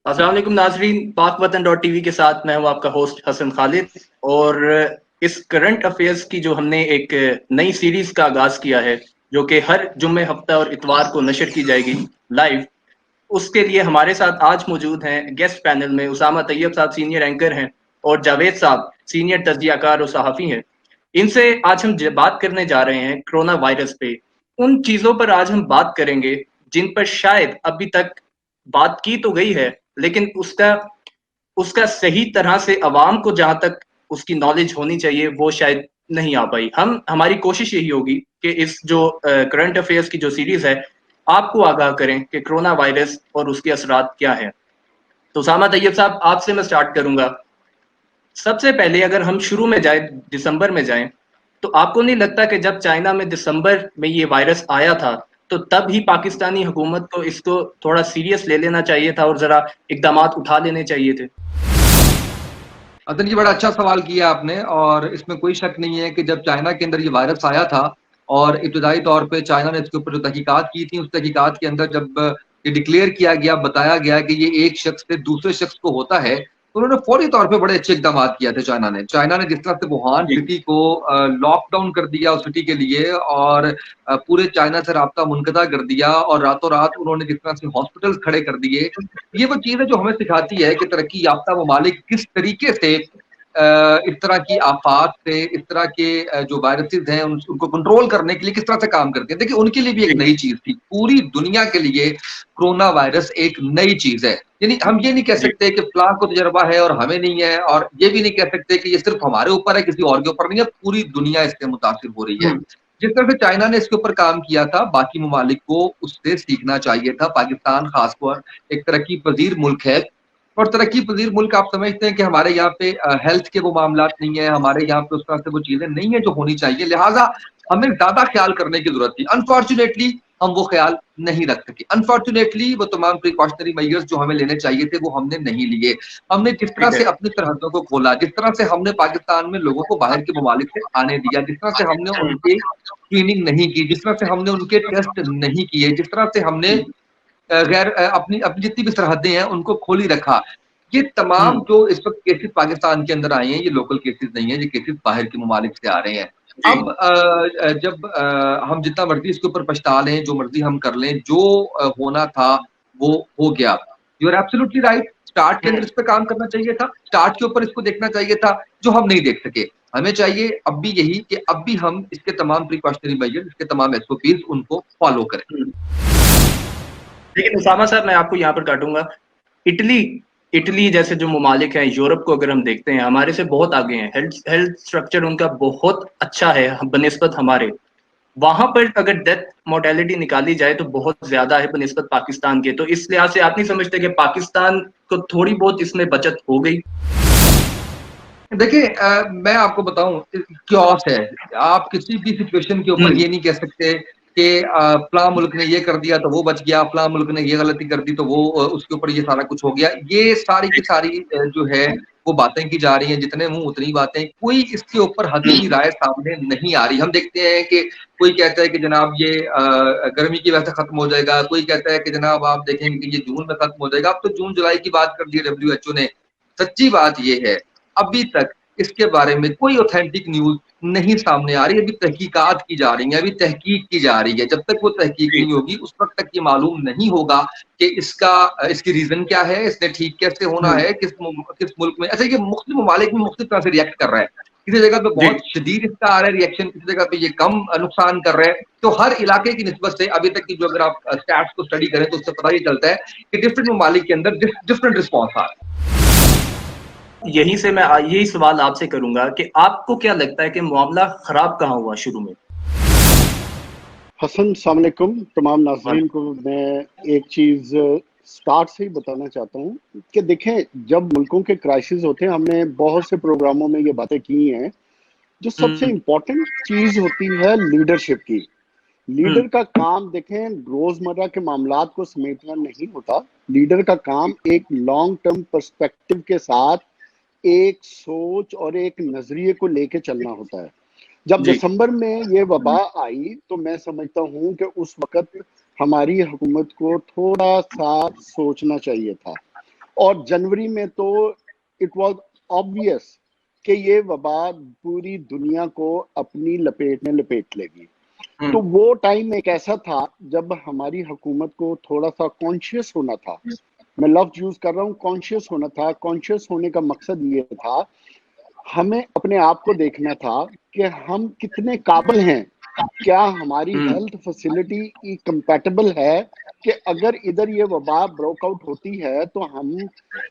अस्सलाम वालेकुम नाजरीन, पाक वतन डॉट टीवी के साथ मैं हूं आपका होस्ट हसन खालिद। और इस करंट अफेयर्स की जो हमने एक नई सीरीज का आगाज किया है, जो कि हर जुम्मे हफ्ता और इतवार को नशर की जाएगी लाइव। उसके लिए हमारे साथ आज मौजूद हैं गेस्ट पैनल में उसामा तैयब साहब, सीनियर एंकर हैं, और जावेद साहब, सीनियर तज्जियाकार और सहाफ़ी हैं। इनसे आज हम बात करने जा रहे हैं कोरोना वायरस पे। उन चीज़ों पर आज हम बात करेंगे जिन पर शायद अभी तक बात की तो गई है, लेकिन उसका उसका सही तरह से अवाम को जहां तक उसकी नॉलेज होनी चाहिए वो शायद नहीं आ पाई। हम हमारी कोशिश यही होगी कि इस जो करंट अफेयर्स की जो सीरीज है, आपको आगाह करें कि कोरोना वायरस और उसके असरात क्या हैं। तो उसामा तैयब साहब, आपसे मैं स्टार्ट करूंगा। सबसे पहले अगर हम शुरू में जाए, दिसंबर में जाएं, तो आपको नहीं लगता कि जब चाइना में दिसंबर में ये वायरस आया था, तो तब ही पाकिस्तानी हुकूमत को इसको थोड़ा सीरियस ले लेना चाहिए था और जरा इकदामात उठा लेने चाहिए थे? अतन जी, बड़ा अच्छा सवाल किया आपने। और इसमें कोई शक नहीं है कि जब चाइना के अंदर ये वायरस आया था और इब्तदाई तौर पे चाइना ने इसके ऊपर जो तहकीकात की थी, उस तहकीकात के अंदर जब ये डिक्लेयर किया गया, बताया गया कि ये एक शख्स से दूसरे शख्स को होता है, तो उन्होंने फौरी तौर पे बड़े अच्छे इकदाम किए थे चाइना ने जिस तरह से वुहान जी। सिटी को लॉकडाउन कर दिया उस सिटी के लिए, और पूरे चाइना से राब्ता मुनक़ता कर दिया, और रातों रात उन्होंने जिस तरह से हॉस्पिटल्स खड़े कर दिए। ये वो चीज़ है जो हमें सिखाती है कि तरक्की याफ्ता ममालिक किस तरीके से इस तरह की आफात से, इस तरह के जो वायरसेस हैं उनको कंट्रोल करने के लिए किस तरह से काम करते हैं। देखिए, उनके लिए भी एक जी। नई चीज़ थी। पूरी दुनिया के लिए कोरोना वायरस एक नई चीज़ है। यानी हम ये नहीं कह जी। सकते कि फलाँ को तजुर्बा है और हमें नहीं है, और ये भी नहीं कह सकते कि ये सिर्फ हमारे ऊपर है, किसी और के ऊपर नहीं है। पूरी दुनिया इससे मुतासिर हो रही है। हम्म। जिस तरह से चाइना ने इसके ऊपर काम किया था, बाकी ममालिक को उससे सीखना चाहिए था। पाकिस्तान खासतौर एक तरक्की पजीर मुल्क है, और तरक्की पजीर मुल्क आप समझते हैं कि हमारे यहाँ पे हेल्थ के वो मामलात नहीं है, हमारे यहाँ पे उस तरह से वो चीज़ें नहीं है जो होनी चाहिए। लिहाजा हमें ज़्यादा ख्याल करने की ज़रूरत थी। अनफॉर्चुनेटली हम वो ख्याल नहीं रख सके। अनफॉर्चुनेटली वो तमाम प्रिकॉशनरी मेजर्स जो हमें लेने चाहिए थे, वो हमने नहीं लिए। हमने जिस तरह ठीक है। से अपनी सरहदों को खोला, जिस तरह से हमने पाकिस्तान में लोगों को बाहर के ममालिक से आने दिया, जिस तरह से हमने हम्म। उनकी स्क्रीनिंग नहीं की, जिस तरह से हमने उनके टेस्ट नहीं किए, जिस तरह से हमने जी। अपनी अपनी जितनी भी सरहदें हैं उनको खोल ही रखा। ये तमाम हम्म। जो इस वक़्त केसेज़ पाकिस्तान के अंदर आए हैं, ये लोकल केसेज़ नहीं है, ये केसेज़ बाहर के ममालिक से आ रहे हैं। जी। अब जब हम जितना मर्ज़ी इसके ऊपर पछता लें, जो मर्ज़ी हम कर लें, जो होना था वो हो गया। You are absolutely right. Start के अंदर हम्म। इस पे काम करना चाहिए था, स्टार्ट के ऊपर इसको देखना चाहिए था, जो हम नहीं देख सके। हमें चाहिए अब भी यही कि अब भी हम इसके तमाम प्रिकॉशनरी मेजर्स, इसके तमाम एसओपीज़ उनको फ़ॉलो करें। हम्म। लेकिन उसामा साहब, मैं आपको यहाँ पर काटूंगा। इटली इटली जैसे जो ममालिक हैं, यूरोप को अगर हम देखते हैं, हमारे से बहुत आगे हैं। हेल्थ हेल्थ स्ट्रक्चर उनका बहुत अच्छा है बनिस्बत हमारे। वहां पर अगर डेथ मोर्टेलिटी निकाली जाए तो बहुत ज्यादा है बनिस्बत पाकिस्तान के। तो इस लिहाज से आप नहीं समझते कि पाकिस्तान को थोड़ी बहुत इसमें बचत हो गई? देखिए, मैं आपको बताऊँ, क्योस है। आप किसी भी सिचुएशन के ऊपर हम्म। ये नहीं कह सकते कि फलाँ मुल्क ने ये कर दिया तो वो बच गया, फलाँ मुल्क ने ये गलती कर दी तो वो उसके ऊपर ये सारा कुछ हो गया। ये सारी की सारी जो है वो बातें की जा रही हैं, जितने मुँह उतनी बातें। कोई इसके ऊपर हकीकी राय सामने नहीं आ रही। हम देखते हैं कि कोई कहता है कि जनाब ये गर्मी की वजह से खत्म हो जाएगा, कोई कहता है कि जनाब आप देखेंगे कि ये जून में खत्म हो जाएगा। अब तो जून-जुलाई की बात कर दी है डब्ल्यूएचओ ने। सच्ची बात ये है, अभी तक इसके बारे में कोई ऑथेंटिक न्यूज़ नहीं सामने आ रही है। अभी तहकीकात की जा रही है, अभी तहकीक की जा रही है। जब तक वो तहकीक जी। नहीं होगी, उस वक़्त तक ये मालूम नहीं होगा कि इसकी रीज़न क्या है, इसने ठीक कैसे होना हम्म। है, किस मुल्क में। अच्छा, ये मुख्तलिफ ममालिक में मुख्तलिफ तरह से रिएक्ट कर रहा है। किसी जगह पे जी। बहुत शदीद इसका आ रहा है रिएक्शन, किसी जगह पे ये कम नुकसान कर रहा है। तो हर इलाके की निस्बत से अभी तक की जो अगर आप स्टैट्स को स्टडी करें, तो उससे पता ये चलता है कि डिफरेंट ममालिक के अंदर डिफरेंट रिस्पॉन्स आ रहा है। यही से मैं यही सवाल आपसे करूंगा कि आपको क्या लगता है कि मामला खराब कहाँ हुआ शुरू में? हसन, अस्सलाम वालेकुम। तमाम वाल- नाजरीन को मैं एक चीज़ स्टार्ट से ही बताना चाहता हूँ कि देखें, जब मुल्कों के क्राइसिस होते हैं, हमने बहुत से प्रोग्रामों में ये बातें की हैं। जो सबसे हम्म। इम्पोर्टेंट चीज़ होती है लीडरशिप की। हम्म। लीडर का काम देखें, रोज़मर्रा के मामलात को समेटना नहीं होता। लीडर का काम एक लॉन्ग टर्म पर्सपेक्टिव के साथ एक सोच और एक नज़रिए को लेके चलना होता है। जब जी। दिसंबर में ये वबा आई तो मैं समझता हूँ कि उस वक़्त हमारी हुकूमत को थोड़ा-सा सोचना चाहिए था। और जनवरी में तो इट वाज ऑब्वियस कि ये वबा पूरी दुनिया को अपनी लपेट में लपेट लेगी। तो वो टाइम एक ऐसा था जब हमारी हुकूमत को थोड़ा सा कॉन्शियस होना था। मैं लफ्ज यूज कर रहा हूँ, कॉन्शियस होना था। कॉन्शियस होने का मकसद ये था, हमें अपने आप को देखना था कि हम कितने काबिल हैं, क्या हमारी हेल्थ फैसिलिटी कंपैटिबल है कि अगर इधर ये वबा ब्रोकआउट होती है तो हम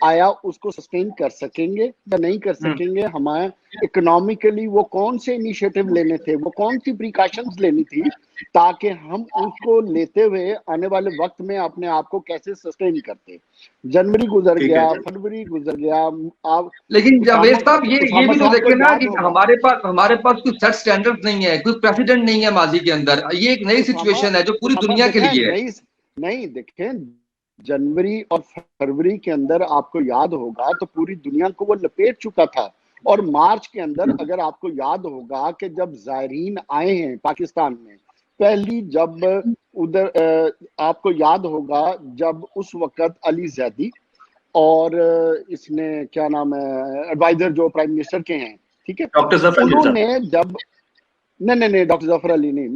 आया उसको सस्टेन कर सकेंगे या नहीं कर सकेंगे। हमारे इकोनॉमिकली वो कौन से इनिशिएटिव लेने थे, वो कौन सी प्रिकॉशंस लेनी थी, ताकि हम उसको लेते हुए आने वाले वक्त में अपने आप को कैसे सस्टेन करते। जनवरी गुजर गया, फरवरी गुजर गया। आप लेकिन जावेद साहब ये भी तो देखे ना कि होगा, हमारे पास कोई सेट स्टैंडर्ड नहीं है, कोई प्रेसिडेंट नहीं है माजी के अंदर। ये एक नई सिचुएशन है जो पूरी दुनिया के लिए है। नहीं देखें, जनवरी और फरवरी के अंदर आपको याद होगा तो पूरी दुनिया को वो लपेट चुका था। और मार्च के अंदर अगर आपको याद होगा कि जब ज़ायरीन आए हैं पाकिस्तान में, पहली जब उधर आपको याद होगा जब उस वक्त अली जैदी और इसने क्या नाम है एडवाइजर जो प्राइम मिनिस्टर के हैं, ठीक है, उन्होंने जब नहीं डॉक्टर जफर अली नहीं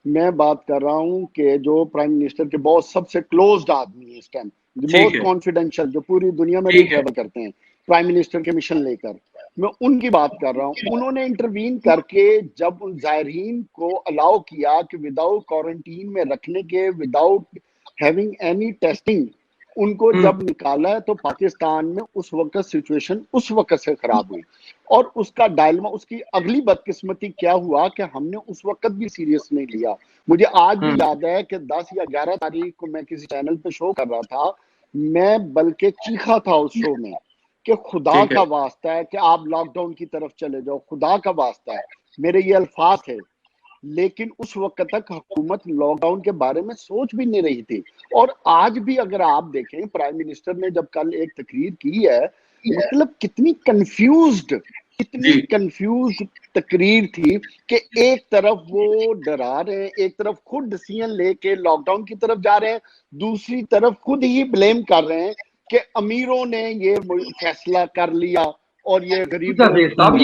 मैं बात कर रहा हूँ कि जो प्राइम मिनिस्टर के बहुत सबसे क्लोज्ड आदमी है इस टाइम, बहुत कॉन्फिडेंशियल, जो पूरी दुनिया में भी ट्रैवल करते हैं प्राइम मिनिस्टर के मिशन लेकर, मैं उनकी बात कर रहा हूँ। उन्होंने इंटरवीन करके जब उन ज़ायरीन को अलाउ किया कि विदाउट क्वारंटीन में रखने के, विदाउट हैविंग एनी टेस्टिंग, उनको जब निकाला तो पाकिस्तान में उस वक्त सिचुएशन उस वक्त से खराब हुई। और उसका डायलमा, उसकी अगली बदकिस्मती क्या हुआ कि हमने उस वक्त भी सीरियस नहीं लिया। मुझे आज भी याद है कि 10 या 11 तारीख को मैं किसी चैनल पे शो कर रहा था, मैं बल्कि चीखा था उस शो में कि खुदा का वास्ता है कि आप लॉकडाउन की तरफ चले जाओ, खुदा का वास्ता है, मेरे ये अल्फाज थे। लेकिन उस वक्त तक हुकूमत लॉकडाउन के बारे में सोच भी नहीं रही थी। और आज भी अगर आप देखें, प्राइम मिनिस्टर ने जब कल एक तकरीर की है, मतलब कितनी कंफ्यूज्ड तकरीर थी कि एक तरफ वो डरा रहे हैं, एक तरफ खुद डिसीजन लेके लॉकडाउन की तरफ जा रहे हैं, दूसरी तरफ खुद ही ब्लेम कर रहे हैं कि अमीरों ने ये फैसला कर लिया और ये गरीब जावेद साहब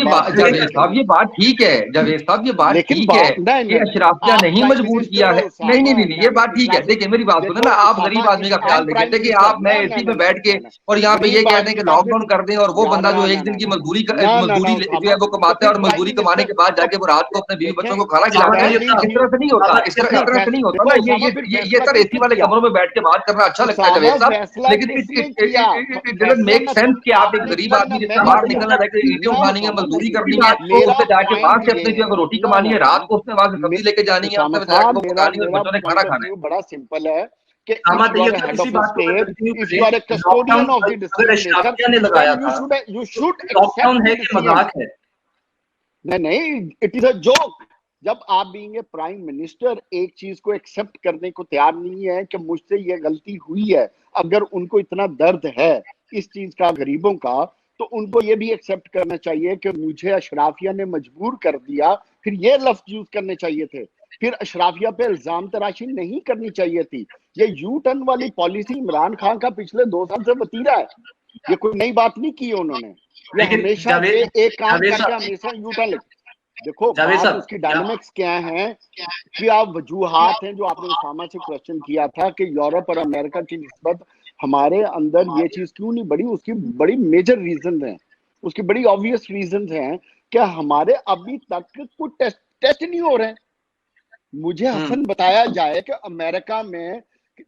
ये बात ठीक है। जावेद साहब ये बात ठीक है कि अशराफिया नहीं मजबूर किया है। नहीं, ये बात ठीक है। देखिए मेरी बात सुने ना, आप गरीब आदमी का ख्याल रखें। देखिए आप मैं एसी में बैठ के और यहाँ पे ये कह दें कि लॉकडाउन कर दें, और वो बंदा जो एक दिन की मजदूरी जो है वो कमाता है और मजदूरी कमाने के बाद जाके वो रात को अपने बीवी बच्चों को खाना खिलाता है, इस तरह से नहीं होता। इस तरह से नहीं होता ना। ये सर एसी वाले कमरों में बैठ के बात करना अच्छा लगता है जावेद साहब, लेकिन इट डजंट मेक सेंस कि आप एक गरीब आदमी जिसका बाहर निकलना है, ईंटें उठानी है, मजदूरी करनी है, उससे जाके वहां से अपनी जो रोटी कमानी है, रात को उसने वहां से सब्जी लेके जानी है, उसने जाके वो पकानी है, बच्चों ने खाना खाना है। बड़ा सिंपल है कि if you are a head of the state, if you are a custodian of the decision maker, then you should accept the decision. नहीं, it is a joke. जब आप बीइंग ए प्राइम मिनिस्टर एक चीज को accept करने को तैयार नहीं है कि मुझसे ये गलती हुई है, अगर उनको इतना दर्द है इस चीज का गरीबों का, तो उनको ये भी एक्सेप्ट करना चाहिए कि मुझे अशराफिया ने मजबूर कर दिया। फिर ये लफ्ज यूज करने चाहिए थे, फिर अशराफिया पे इल्जाम तराशी नहीं करनी चाहिए थी। ये यू टर्न वाली पॉलिसी इमरान खान का पिछले 2 साल से वतीरा है, ये कोई नई बात नहीं की उन्होंने। ये हमेशा एक काम करके हमेशा यू टर्न। देखो बात उसकी डायनामिक्स क्या है, क्या वजूहात हैं जो आपने उसामा से क्वेश्चन किया था कि यूरोप और अमेरिका की निस्बत हमारे अंदर ये चीज क्यों नहीं बढ़ी। उसकी बड़ी मेजर रीजन है, उसकी बड़ी ऑब्वियस रीजन हैं कि हमारे अभी तक कोई टेस्ट नहीं हो रहे हैं। मुझे हसन बताया जाए कि अमेरिका में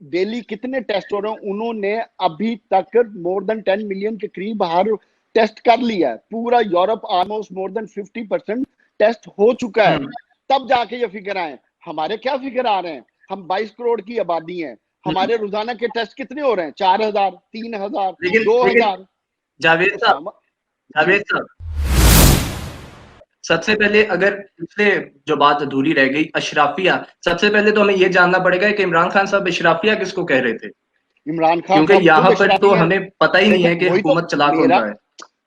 डेली कितने टेस्ट हो रहे हैं। उन्होंने अभी तक मोर देन 10 मिलियन के करीब हर टेस्ट कर लिया है। पूरा Europe almost more than 50% test हो चुका है, तब जाके ये फिगर आए। हमारे क्या फिगर आ रहे हैं, हम 22 करोड़ की आबादी हैं, हमारे रोजाना के टेस्ट कितने हो रहे हैं, 4000, 3000, 2000। जावेद साहब सबसे पहले अगर पिछले जो बात अधूरी रह गई अशराफिया, सबसे पहले तो हमें यह जानना पड़ेगा कि इमरान खान साहब अशराफिया किसको कह रहे थे। इमरान खान, क्योंकि यहाँ पर तो हमें पता ही नहीं है कि हुकूमत चला कौन रहा है।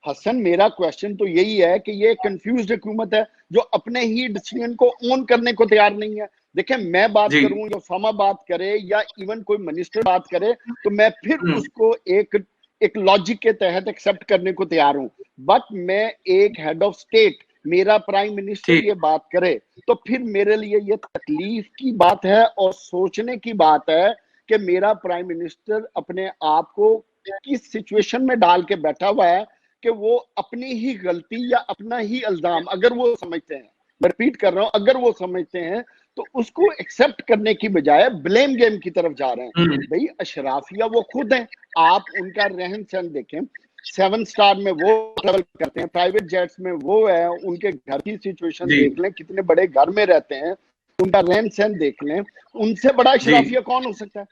हसन मेरा क्वेश्चन तो यही है कि ये कंफ्यूज्ड हुकूमत है जो अपने ही डिसीजन को ओन करने को तैयार नहीं है। देखें मैं बात करूं या फामा बात करे या इवन कोई मिनिस्टर बात करे, तो मैं फिर उसको एक एक लॉजिक के तहत एक्सेप्ट करने को तैयार हूं, बट मैं एक हेड ऑफ स्टेट, मेरा प्राइम मिनिस्टर ठीक ये बात करे तो फिर मेरे लिए ये तकलीफ की बात है और सोचने की बात है कि मेरा प्राइम मिनिस्टर अपने आप को किस सिचुएशन में डाल के बैठा हुआ है कि वो अपनी ही गलती या अपना ही इल्जाम अगर वो समझते हैं, मैं रिपीट कर रहा हूं, अगर वो समझते हैं तो उसको एक्सेप्ट करने की बजाय ब्लेम गेम की तरफ जा रहे हैं। भाई अशराफिया वो खुद हैं, आप उनका रहन सहन देखें, 7 स्टार में वो ट्रेवल करते हैं, प्राइवेट जेट्स में वो है, उनके घर की सिचुएशन जी देख लें, कितने बड़े घर में रहते हैं, उनका रहन सहन देख लें, उनसे बड़ा जी अशराफिया कौन हो सकता है?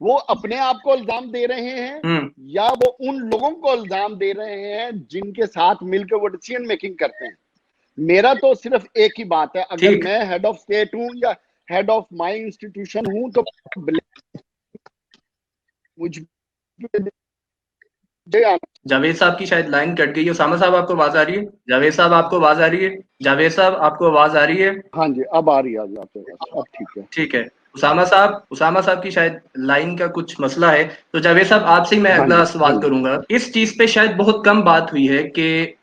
वो अपने आप को इल्जाम दे रहे हैं या वो उन लोगों को इल्जाम दे रहे हैं जिनके साथ मिलकर वो डिसीजन मेकिंग करते हैं? मेरा तो सिर्फ एक ही बात है, अगर ठीक। मैं हेड ऑफ स्टेट हूं या हेड ऑफ माय इंस्टीट्यूशन हूं तो मुझ जावेद साहब की शायद लाइन कट गई है। उसामा साहब आपको आवाज आ रही है? जावेद साहब आपको आवाज आ रही है? जावेद साहब आपको आवाज आ रही है? हाँ जी, अब आ रही है आपके पास, अब ठीक है। ठीक है। उसामा साहब की शायद लाइन का कुछ मसला है, तो जावेद साहब आपसे ही मैं हाँ अगला जी, हाँ सवाल जी, करूंगा। इस चीज पे शायद बहुत कम बात हुई है कि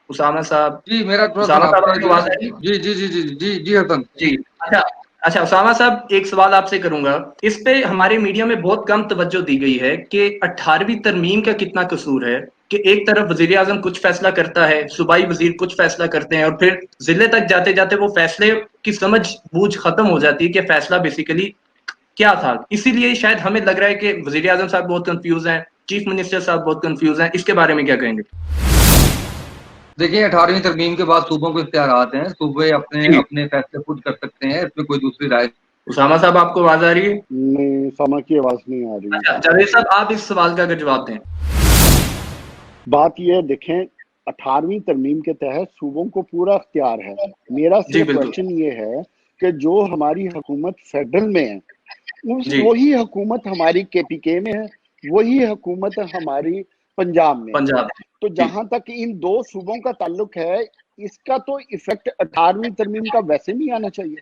उसामा साहब जी मेरा थोड़ा सा उसामा साहब रास्ता है आपको जो, आवाज आ रही है? जी जी जी जी जी जी हसन। जी। अच्छा। अच्छा उसामा साहब, एक सवाल आपसे करूंगा। इस पे हमारे मीडिया में बहुत कम तवज्जो दी गई है कि 18वीं तरमीम का कितना कसूर है कि एक तरफ वजीर आजम कुछ फैसला करता है, सूबाई वजीर कुछ फैसला करते हैं और फिर जिले तक जाते जाते वो फैसले की समझ बूझ खत्म हो जाती है कि फैसला बेसिकली क्या था। इसीलिए शायद हमें लग रहा है कि वजीर आजम साहब बहुत कंफ्यूज हैं, चीफ मिनिस्टर साहब बहुत कंफ्यूज हैं। इसके बारे में क्या कहेंगे? देखिए 18वीं तरमीम के बाद सूबों को इख्तियारात हैं, सूबे अपने जी। अपने फैसले खुद कर सकते हैं, इसमें कोई दूसरी राय। उसामा साहब आपको आवाज आ रही है? नहीं, समा की आवाज नहीं आ रही। अच्छा जावेद साहब, आप इस सवाल का अगर जवाब दें। बात यह देखें, 18वीं तरमीम के तहत सूबों को पूरा अख्तियार है। मेरा जी सिर्फ बिल्कुल। क्वेश्चन ये है कि जो हमारी हुकूमत फेडरल में है, जी। वही हुकूमत हमारी केपीके में है, वही हुकूमत हमारी पंजाब में है। पंजाब। तो जी। जहां तक इन दो सूबों का ताल्लुक है, इसका तो इफेक्ट 18वीं तरमीम का वैसे नहीं आना चाहिए,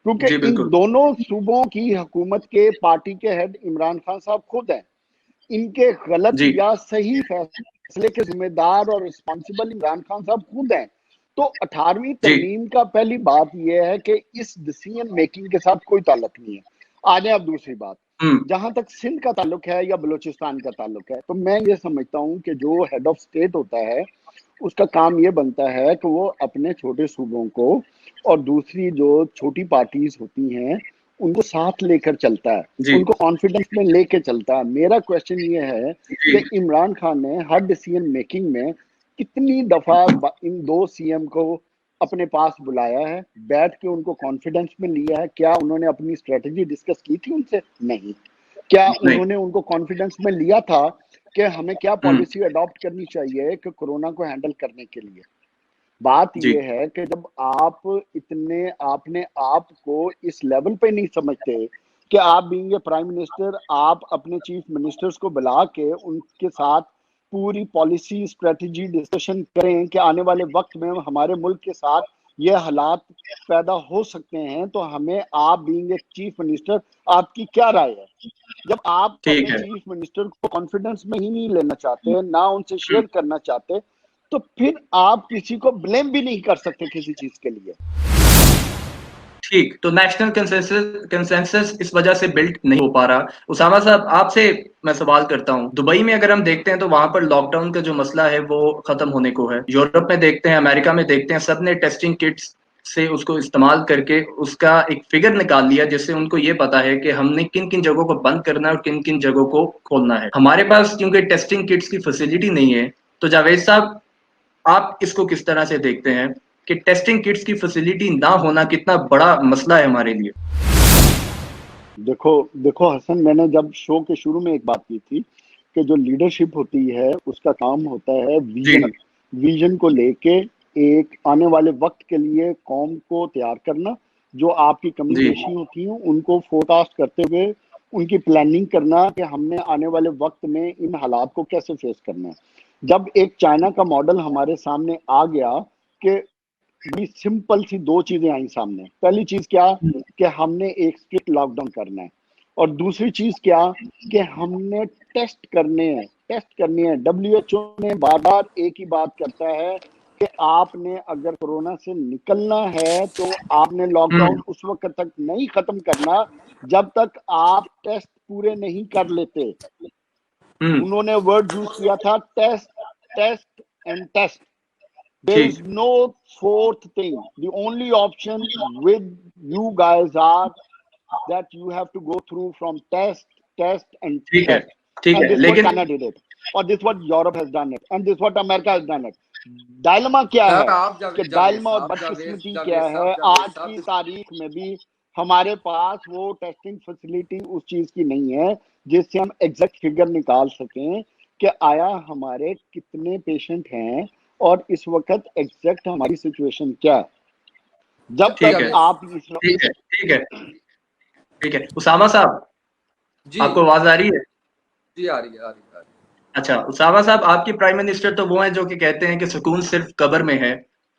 क्योंकि जी इन बिल्कुल। दोनों सूबों की हुकूमत के पार्टी के हेड इमरान खान साहब खुद हैं। इनके गलत जी। या सही फैसले के जिम्मेदार और रिस्पॉन्सिबल इमरान खान साहब खुद हैं। तो 18वीं जी। तरमीम का पहली बात यह है कि इस डिसीजन मेकिंग के साथ कोई ताल्लुक नहीं है। आ जाए अब दूसरी बात, जहां तक सिंध का ताल्लुक है या बलूचिस्तान का ताल्लुक है, तो मैं ये समझता हूं कि जो हेड ऑफ स्टेट होता है उसका काम ये बनता है कि वो अपने छोटे सूबों को और दूसरी जो छोटी पार्टीज होती हैं उनको साथ लेकर चलता है, जी। उनको कॉन्फिडेंस में लेके चलता है। मेरा क्वेश्चन ये है जी। कि इमरान खान ने हर डिसीजन मेकिंग में कितनी दफा इन दो सीएम को अपने पास बुलाया है, बैठ के उनको कॉन्फिडेंस में लिया है? क्या उन्होंने अपनी स्ट्रेटजी डिस्कस की थी उनसे? नहीं। क्या नहीं। उन्होंने उनको कॉन्फिडेंस में लिया था कि हमें क्या हम्म। पॉलिसी अडॉप्ट करनी चाहिए कि कोरोना को हैंडल करने के लिए? बात जी। यह है कि जब आप आपने आप को इस लेवल पे नहीं समझते कि आप बीइंग ए प्राइम मिनिस्टर, आप अपने चीफ मिनिस्टर्स को बुला के उनके साथ पूरी पॉलिसी स्ट्रेटजी डिस्कशन करें कि आने वाले वक्त में हमारे मुल्क के साथ ये हालात पैदा हो सकते हैं, तो हमें आप बीइंग ए चीफ मिनिस्टर आपकी क्या राय है? जब आप ठीक अपने है। चीफ मिनिस्टर को कॉन्फिडेंस में ही नहीं लेना चाहते, ना उनसे शेयर करना चाहते, तो फिर आप किसी को ब्लेम भी नहीं कर सकते किसी चीज के लिए। ठीक, तो नेशनल कंसेंसस इस वजह से बिल्ट नहीं हो पा रहा। उसामा साहब, आपसे मैं सवाल करता हूँ, दुबई में अगर हम देखते हैं तो वहां पर लॉकडाउन का जो मसला है वो खत्म होने को है। यूरोप में देखते हैं, अमेरिका में देखते हैं, सबने टेस्टिंग किट्स से उसको इस्तेमाल करके उसका एक फिगर निकाल लिया, जिससे उनको ये पता है कि हमने किन किन जगहों को बंद करना है और किन किन जगहों को खोलना है। हमारे पास क्योंकि टेस्टिंग किट्स की फैसिलिटी नहीं है, तो जावेद साहब आप इसको किस तरह से देखते हैं कि टेस्टिंग किट्स की फैसिलिटी ना होना कितना बड़ा मसला है हमारे लिए? देखो देखो हसन, मैंने जब शो के शुरू में एक बात की थी कि जो लीडरशिप होती है उसका काम होता है जी। विजन, विजन को लेके एक आने वाले वक्त के लिए कौम को तैयार करना, जो आपकी कमी जी। पेशी होती हैं उनको फोरकास्ट करते हुए उनकी प्लानिंग करना कि हमने आने वाले वक्त में इन हालात को कैसे फेस करना है। जब एक चाइना का मॉडल हमारे सामने आ गया कि बड़ी सिंपल सी दो चीजें आई सामने। पहली चीज क्या कि हमने एक स्ट्रिक्ट लॉकडाउन करना है, और दूसरी चीज क्या कि हमने टेस्ट करने हैं टेस्ट करनी है। WHO ने बार बार एक ही बात करता है कि आपने अगर कोरोना से निकलना है तो आपने लॉकडाउन उस वक्त तक नहीं खत्म करना जब तक आप टेस्ट पूरे नहीं कर लेते। उन्होंने वर्ड यूज किया था test test and test. There is no fourth thing. The only option with you guys are that you have to go through from test, and ठीक है, test. ठीक And है, this is what लेकिन Canada did it, or this is what Europe has done it, and this is what America has done it. Dilemma क्या है कि dilemma और बदकिस्मती क्या है, आज की तारीख में भी हमारे पास वो टेस्टिंग फैसिलिटी उस चीज की नहीं है जिससे हम एग्जैक्ट फिगर निकाल सकें कि आया हमारे कितने पेशेंट हैं और इस वक्त एग्जैक्ट हमारी सिचुएशन क्या है। जब तक आप ठीक है, ठीक है, ठीक है। उसामा साहब, आपको आवाज आ रही है? जी आ रही है। अच्छा, उसामा साहब, आपके प्राइम मिनिस्टर तो वो हैं जो कि कहते हैं कि सुकून सिर्फ कब्र में है,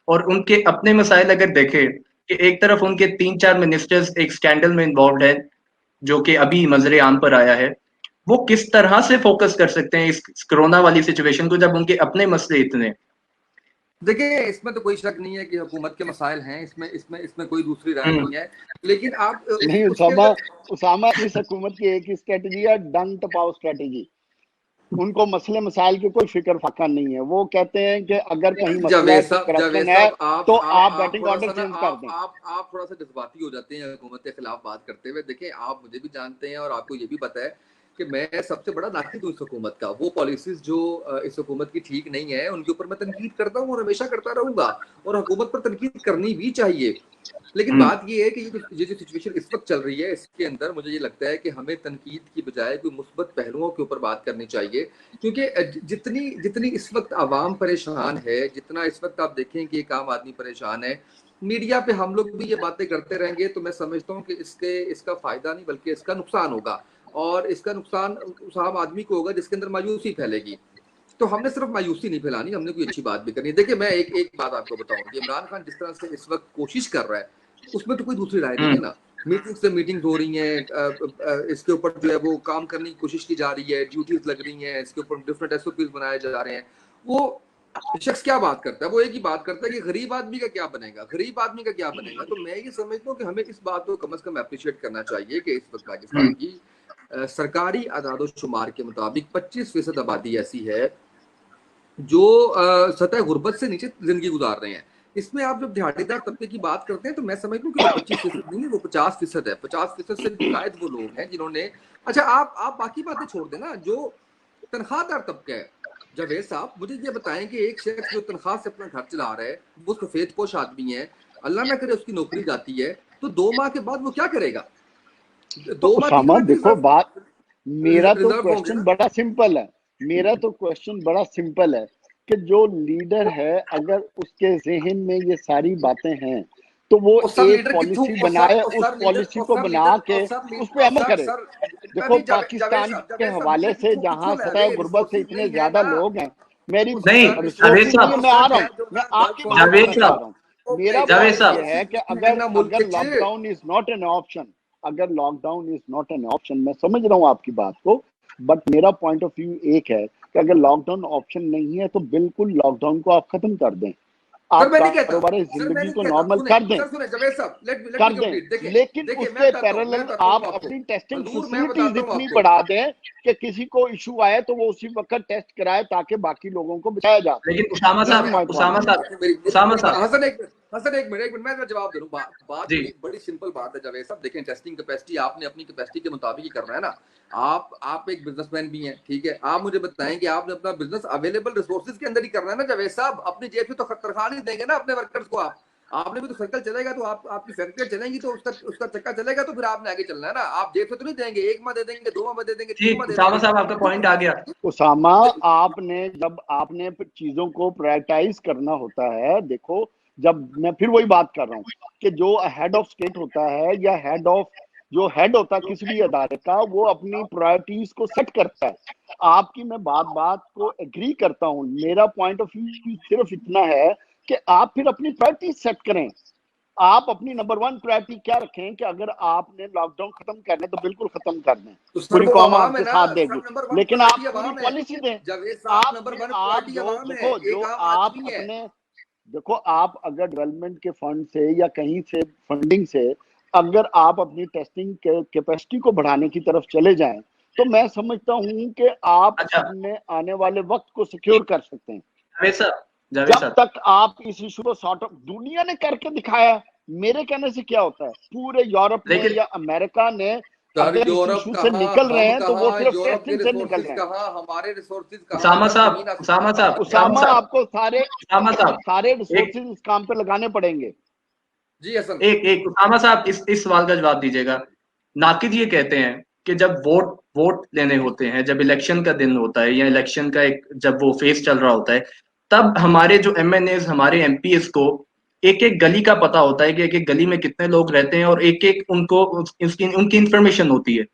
और उनके अपने मसाइल अगर देखें कि एक तरफ उनके 3-4 मिनिस्टर्स एक स्कैंडल में इन्वॉल्व है जो कि अभी नजरे आम पर आया है, वो किस तरह से फोकस कर सकते हैं इस कोरोना वाली सिचुएशन को जब उनके अपने मसले इतने? देखिए, इसमें तो कोई शक नहीं है कि हुकूमत के मसाइल हैं, इसमें कोई दूसरी राय नहीं है, लेकिन आप नहीं, उसामा इस हुकूमत की एक ही स्ट्रेटेजी है, डंग टपाओ स्ट्रेटेजी। उनको मसले मसाइल की कोई फिक्र फाका नहीं है। वो कहते हैं कि अगर कहीं मसला करप्शन है तो आप बैटिंग ऑर्डर चेंज कर दें। आप थोड़ा सा जज्बाती हो जाते हैं हुकूमत के खिलाफ बात करते हुए। देखिए, आप मुझे भी जानते हैं और आपको ये भी पता है कि मैं सबसे बड़ा नाकिद हूँ इस हुकूमत का। वो पॉलिसीज जो इस हुकूमत की ठीक नहीं है उनके ऊपर मैं तनकीद करता हूँ और हमेशा करता रहूंगा, और हुकूमत पर तनकीद करनी भी चाहिए। लेकिन बात ये है कि ये जो सिचुएशन इस वक्त चल रही है, इसके अंदर मुझे ये लगता है कि हमें तनकीद की बजाय कोई मुस्बत पहलुओं के ऊपर बात करनी चाहिए, क्योंकि जितनी इस वक्त आवाम परेशान है, जितना इस वक्त आप देखें कि एक आम आदमी परेशान है, मीडिया पे हम लोग भी ये बातें करते रहेंगे तो मैं समझता हूँ कि इसका फायदा नहीं बल्कि इसका नुकसान होगा, और इसका नुकसान उस आम आदमी को होगा जिसके अंदर मायूसी फैलेगी। तो हमने सिर्फ मायूसी नहीं फैलानी, हमने कोई अच्छी बात भी करनी है। देखिए, मैं एक बात आपको बताऊं कि इमरान खान जिस तरह से इस वक्त कोशिश कर रहा है उसमें तो कोई दूसरी राय नहीं है ना। मीटिंग से मीटिंग हो रही है, इसके ऊपर जो है वो काम करने की कोशिश की जा रही है, ड्यूटीज लग रही हैं, इसके ऊपर डिफरेंट SOPs बनाए जा रहे हैं। वो शख्स क्या बात करता है? वो एक ही बात करता है कि गरीब आदमी का क्या बनेगा, गरीब आदमी का क्या बनेगा। तो मैं ये समझता हूँ कि हमें इस बात को कम से कम अप्रिशिएट करना चाहिए कि इस वक्त पाकिस्तान की सरकारी आदादोशुमार के मुताबिक 25% आबादी ऐसी है जो सतह गुर्बत से नीचे जिंदगी गुजार रहे हैं। इसमें आप जब दिहाड़ीदार तबके की बात करते हैं तो मैं समझ लूं कि वो 25% नहीं है, वो 50% है। 50% से भी शायद वो लोग हैं जिन्होंने, अच्छा आप बाकी बातें छोड़ देना, जो तनख्वाहदार तबका है। जावेद साहब, मुझे ये बताएं कि एक शख्स जो तनख्वाह से अपना घर चला रहा है, वो सफेद पोश आदमी है, अल्लाह ना करे उसकी नौकरी जाती है, तो 2 माह के बाद वो क्या करेगा? 2 माह उसामा देखो, बात मेरा तो रिजर्व हो क्वेश्चन गया। बड़ा सिंपल है। मेरा तो क्वेश्चन बड़ा सिंपल है कि जो लीडर है अगर उसके जहन में ये सारी बातें हैं तो वो एक पॉलिसी बनाए, उस पॉलिसी को बना के उस पर अमल करे। देखो, पाकिस्तान के हवाले से जहां सतह गुर्बत से इतने ज्यादा लोग हैं, मेरी नहीं, जावेद रिसोर्सेज नहीं है, साहब, मैं आ रहा हूँ, मैं आपकी बात जावेद करना चाह साहब, रहा हूँ। मेरा जावेद पॉइंट साहब, ये है कि अगर lockdown is not an option, अगर lockdown is not an option, मैं समझ रहा हूँ आपकी बात को, बट मेरा पॉइंट ऑफ व्यू एक है कि अगर लॉकडाउन ऑप्शन नहीं है तो बिल्कुल लॉकडाउन को आप खत्म कर दें, आप कारोबारी जिंदगी को नॉर्मल कर दें, कर दें, लेकिन उसके पैरेलल आप अपनी टेस्टिंग फैसिलिटीज इतनी बढ़ा दें कि किसी को इशू आए तो वो उसी वक्त टेस्ट कराए ताकि बाकी लोगों को बचाया जा सके। लेकिन उसामा साहब, हसन एक मिनट मैं जवाब दे रहा हूँ। बात बड़ी सिंपल बात है जावेद साहब। देखें, टेस्टिंग कैपेसिटी आपने अपनी कैपेसिटी के मुताबिक ही करना है ना। आप एक बिजनेसमैन भी हैं, ठीक है, आप मुझे बताएं कि आपने अपना बिजनेस अवेलेबल रिसोर्सेज के अंदर ही करना है ना जावेद साहब। अपनी जेब से तो तनख्वाह नहीं देंगे ना अपने वर्कर्स को। आपने भी तो सर्कल चलेगा तो आपकी फैक्ट्री चलेंगी तो उसका चक्का चलेगा, तो फिर आपने आगे चलना है ना। आप जेब से तो नहीं देंगे, 1 माह दे देंगे, 2 माह दे देंगे, 3 माह दे देंगे। उसामा साहब, आपका पॉइंट आ गया। उसामा, जब आपने चीजों को प्रायोरिटाइज करना होता है, देखो, जब मैं फिर वही बात कर रहा हूँ कि जो हेड ऑफ स्टेट होता है या हेड होता है किसी भी अदारे का, वो अपनी प्रायोरिटीज को सेट करता है। आपकी मैं बात को एग्री करता हूँ। मेरा पॉइंट ऑफ व्यू सिर्फ इतना है कि आप फिर अपनी प्रायोरिटीज सेट करें। आप अपनी नंबर 1 प्रायोरिटी क्या रखें कि अगर आपने लॉकडाउन खत्म करना है तो बिल्कुल खत्म कर दें, तो सर पूरी वो कौम अवाम है आपके ना साथ सर, देगी, नंबर 1 लेकिन आप प्रायोरिटी पूरी अवाम है। पॉलिसी दें। जावेद साहब, नंबर 1 आप प्रायोरिटी जो अवाम है, देखो, जो एक आम आप आदमी है। अपने देखो, आप अगर डेवलपमेंट के फंड से या कहीं से फंडिंग से अगर आप अपनी टेस्टिंग कैपेसिटी को बढ़ाने की तरफ चले जाएं, तो मैं समझता हूं कि आप अच्छा, अपने आने वाले वक्त को सिक्योर कर सकते हैं। जावेद साहब, जावेद जब साहब, तक आप इस इशू को सॉर्ट आउट, दुनिया ने करके दिखाया है, मेरे कहने से क्या होता है, पूरे यूरोप ने लेकिन या अमेरिका ने सर अगर इस यूरोप इशू से कहाँ, निकल रहे हम हैं तो वो कहाँ, सिर्फ यूरोप के टेस्टिंग से निकल रिसोर्सेज रहे हैं। कहाँ, हमारे रिसोर्सेज कहाँ, उसामा सर साहब, जमीन उसामा आसमान साहब, का फर्क उसामा, है। आपको सारे उसामा साहब, सारे एक रिसोर्सेज इस काम पे लगाने पड़ेंगे। जी हसन। एक एक उसामा साहब, इस सवाल का जवाब दीजिएगा। नाकिद ये कहते हैं कि जब वोट वोट लेने होते हैं, जब इलेक्शन का दिन होता है या इलेक्शन का एक जब वो फेज चल रहा होता है, तब हमारे जो एमएनएज, हमारे एमपीएस को एक एक गली का पता होता है कि एक एक गली में कितने लोग रहते हैं और एक एक उनको उनकी इंफॉर्मेशन होती है।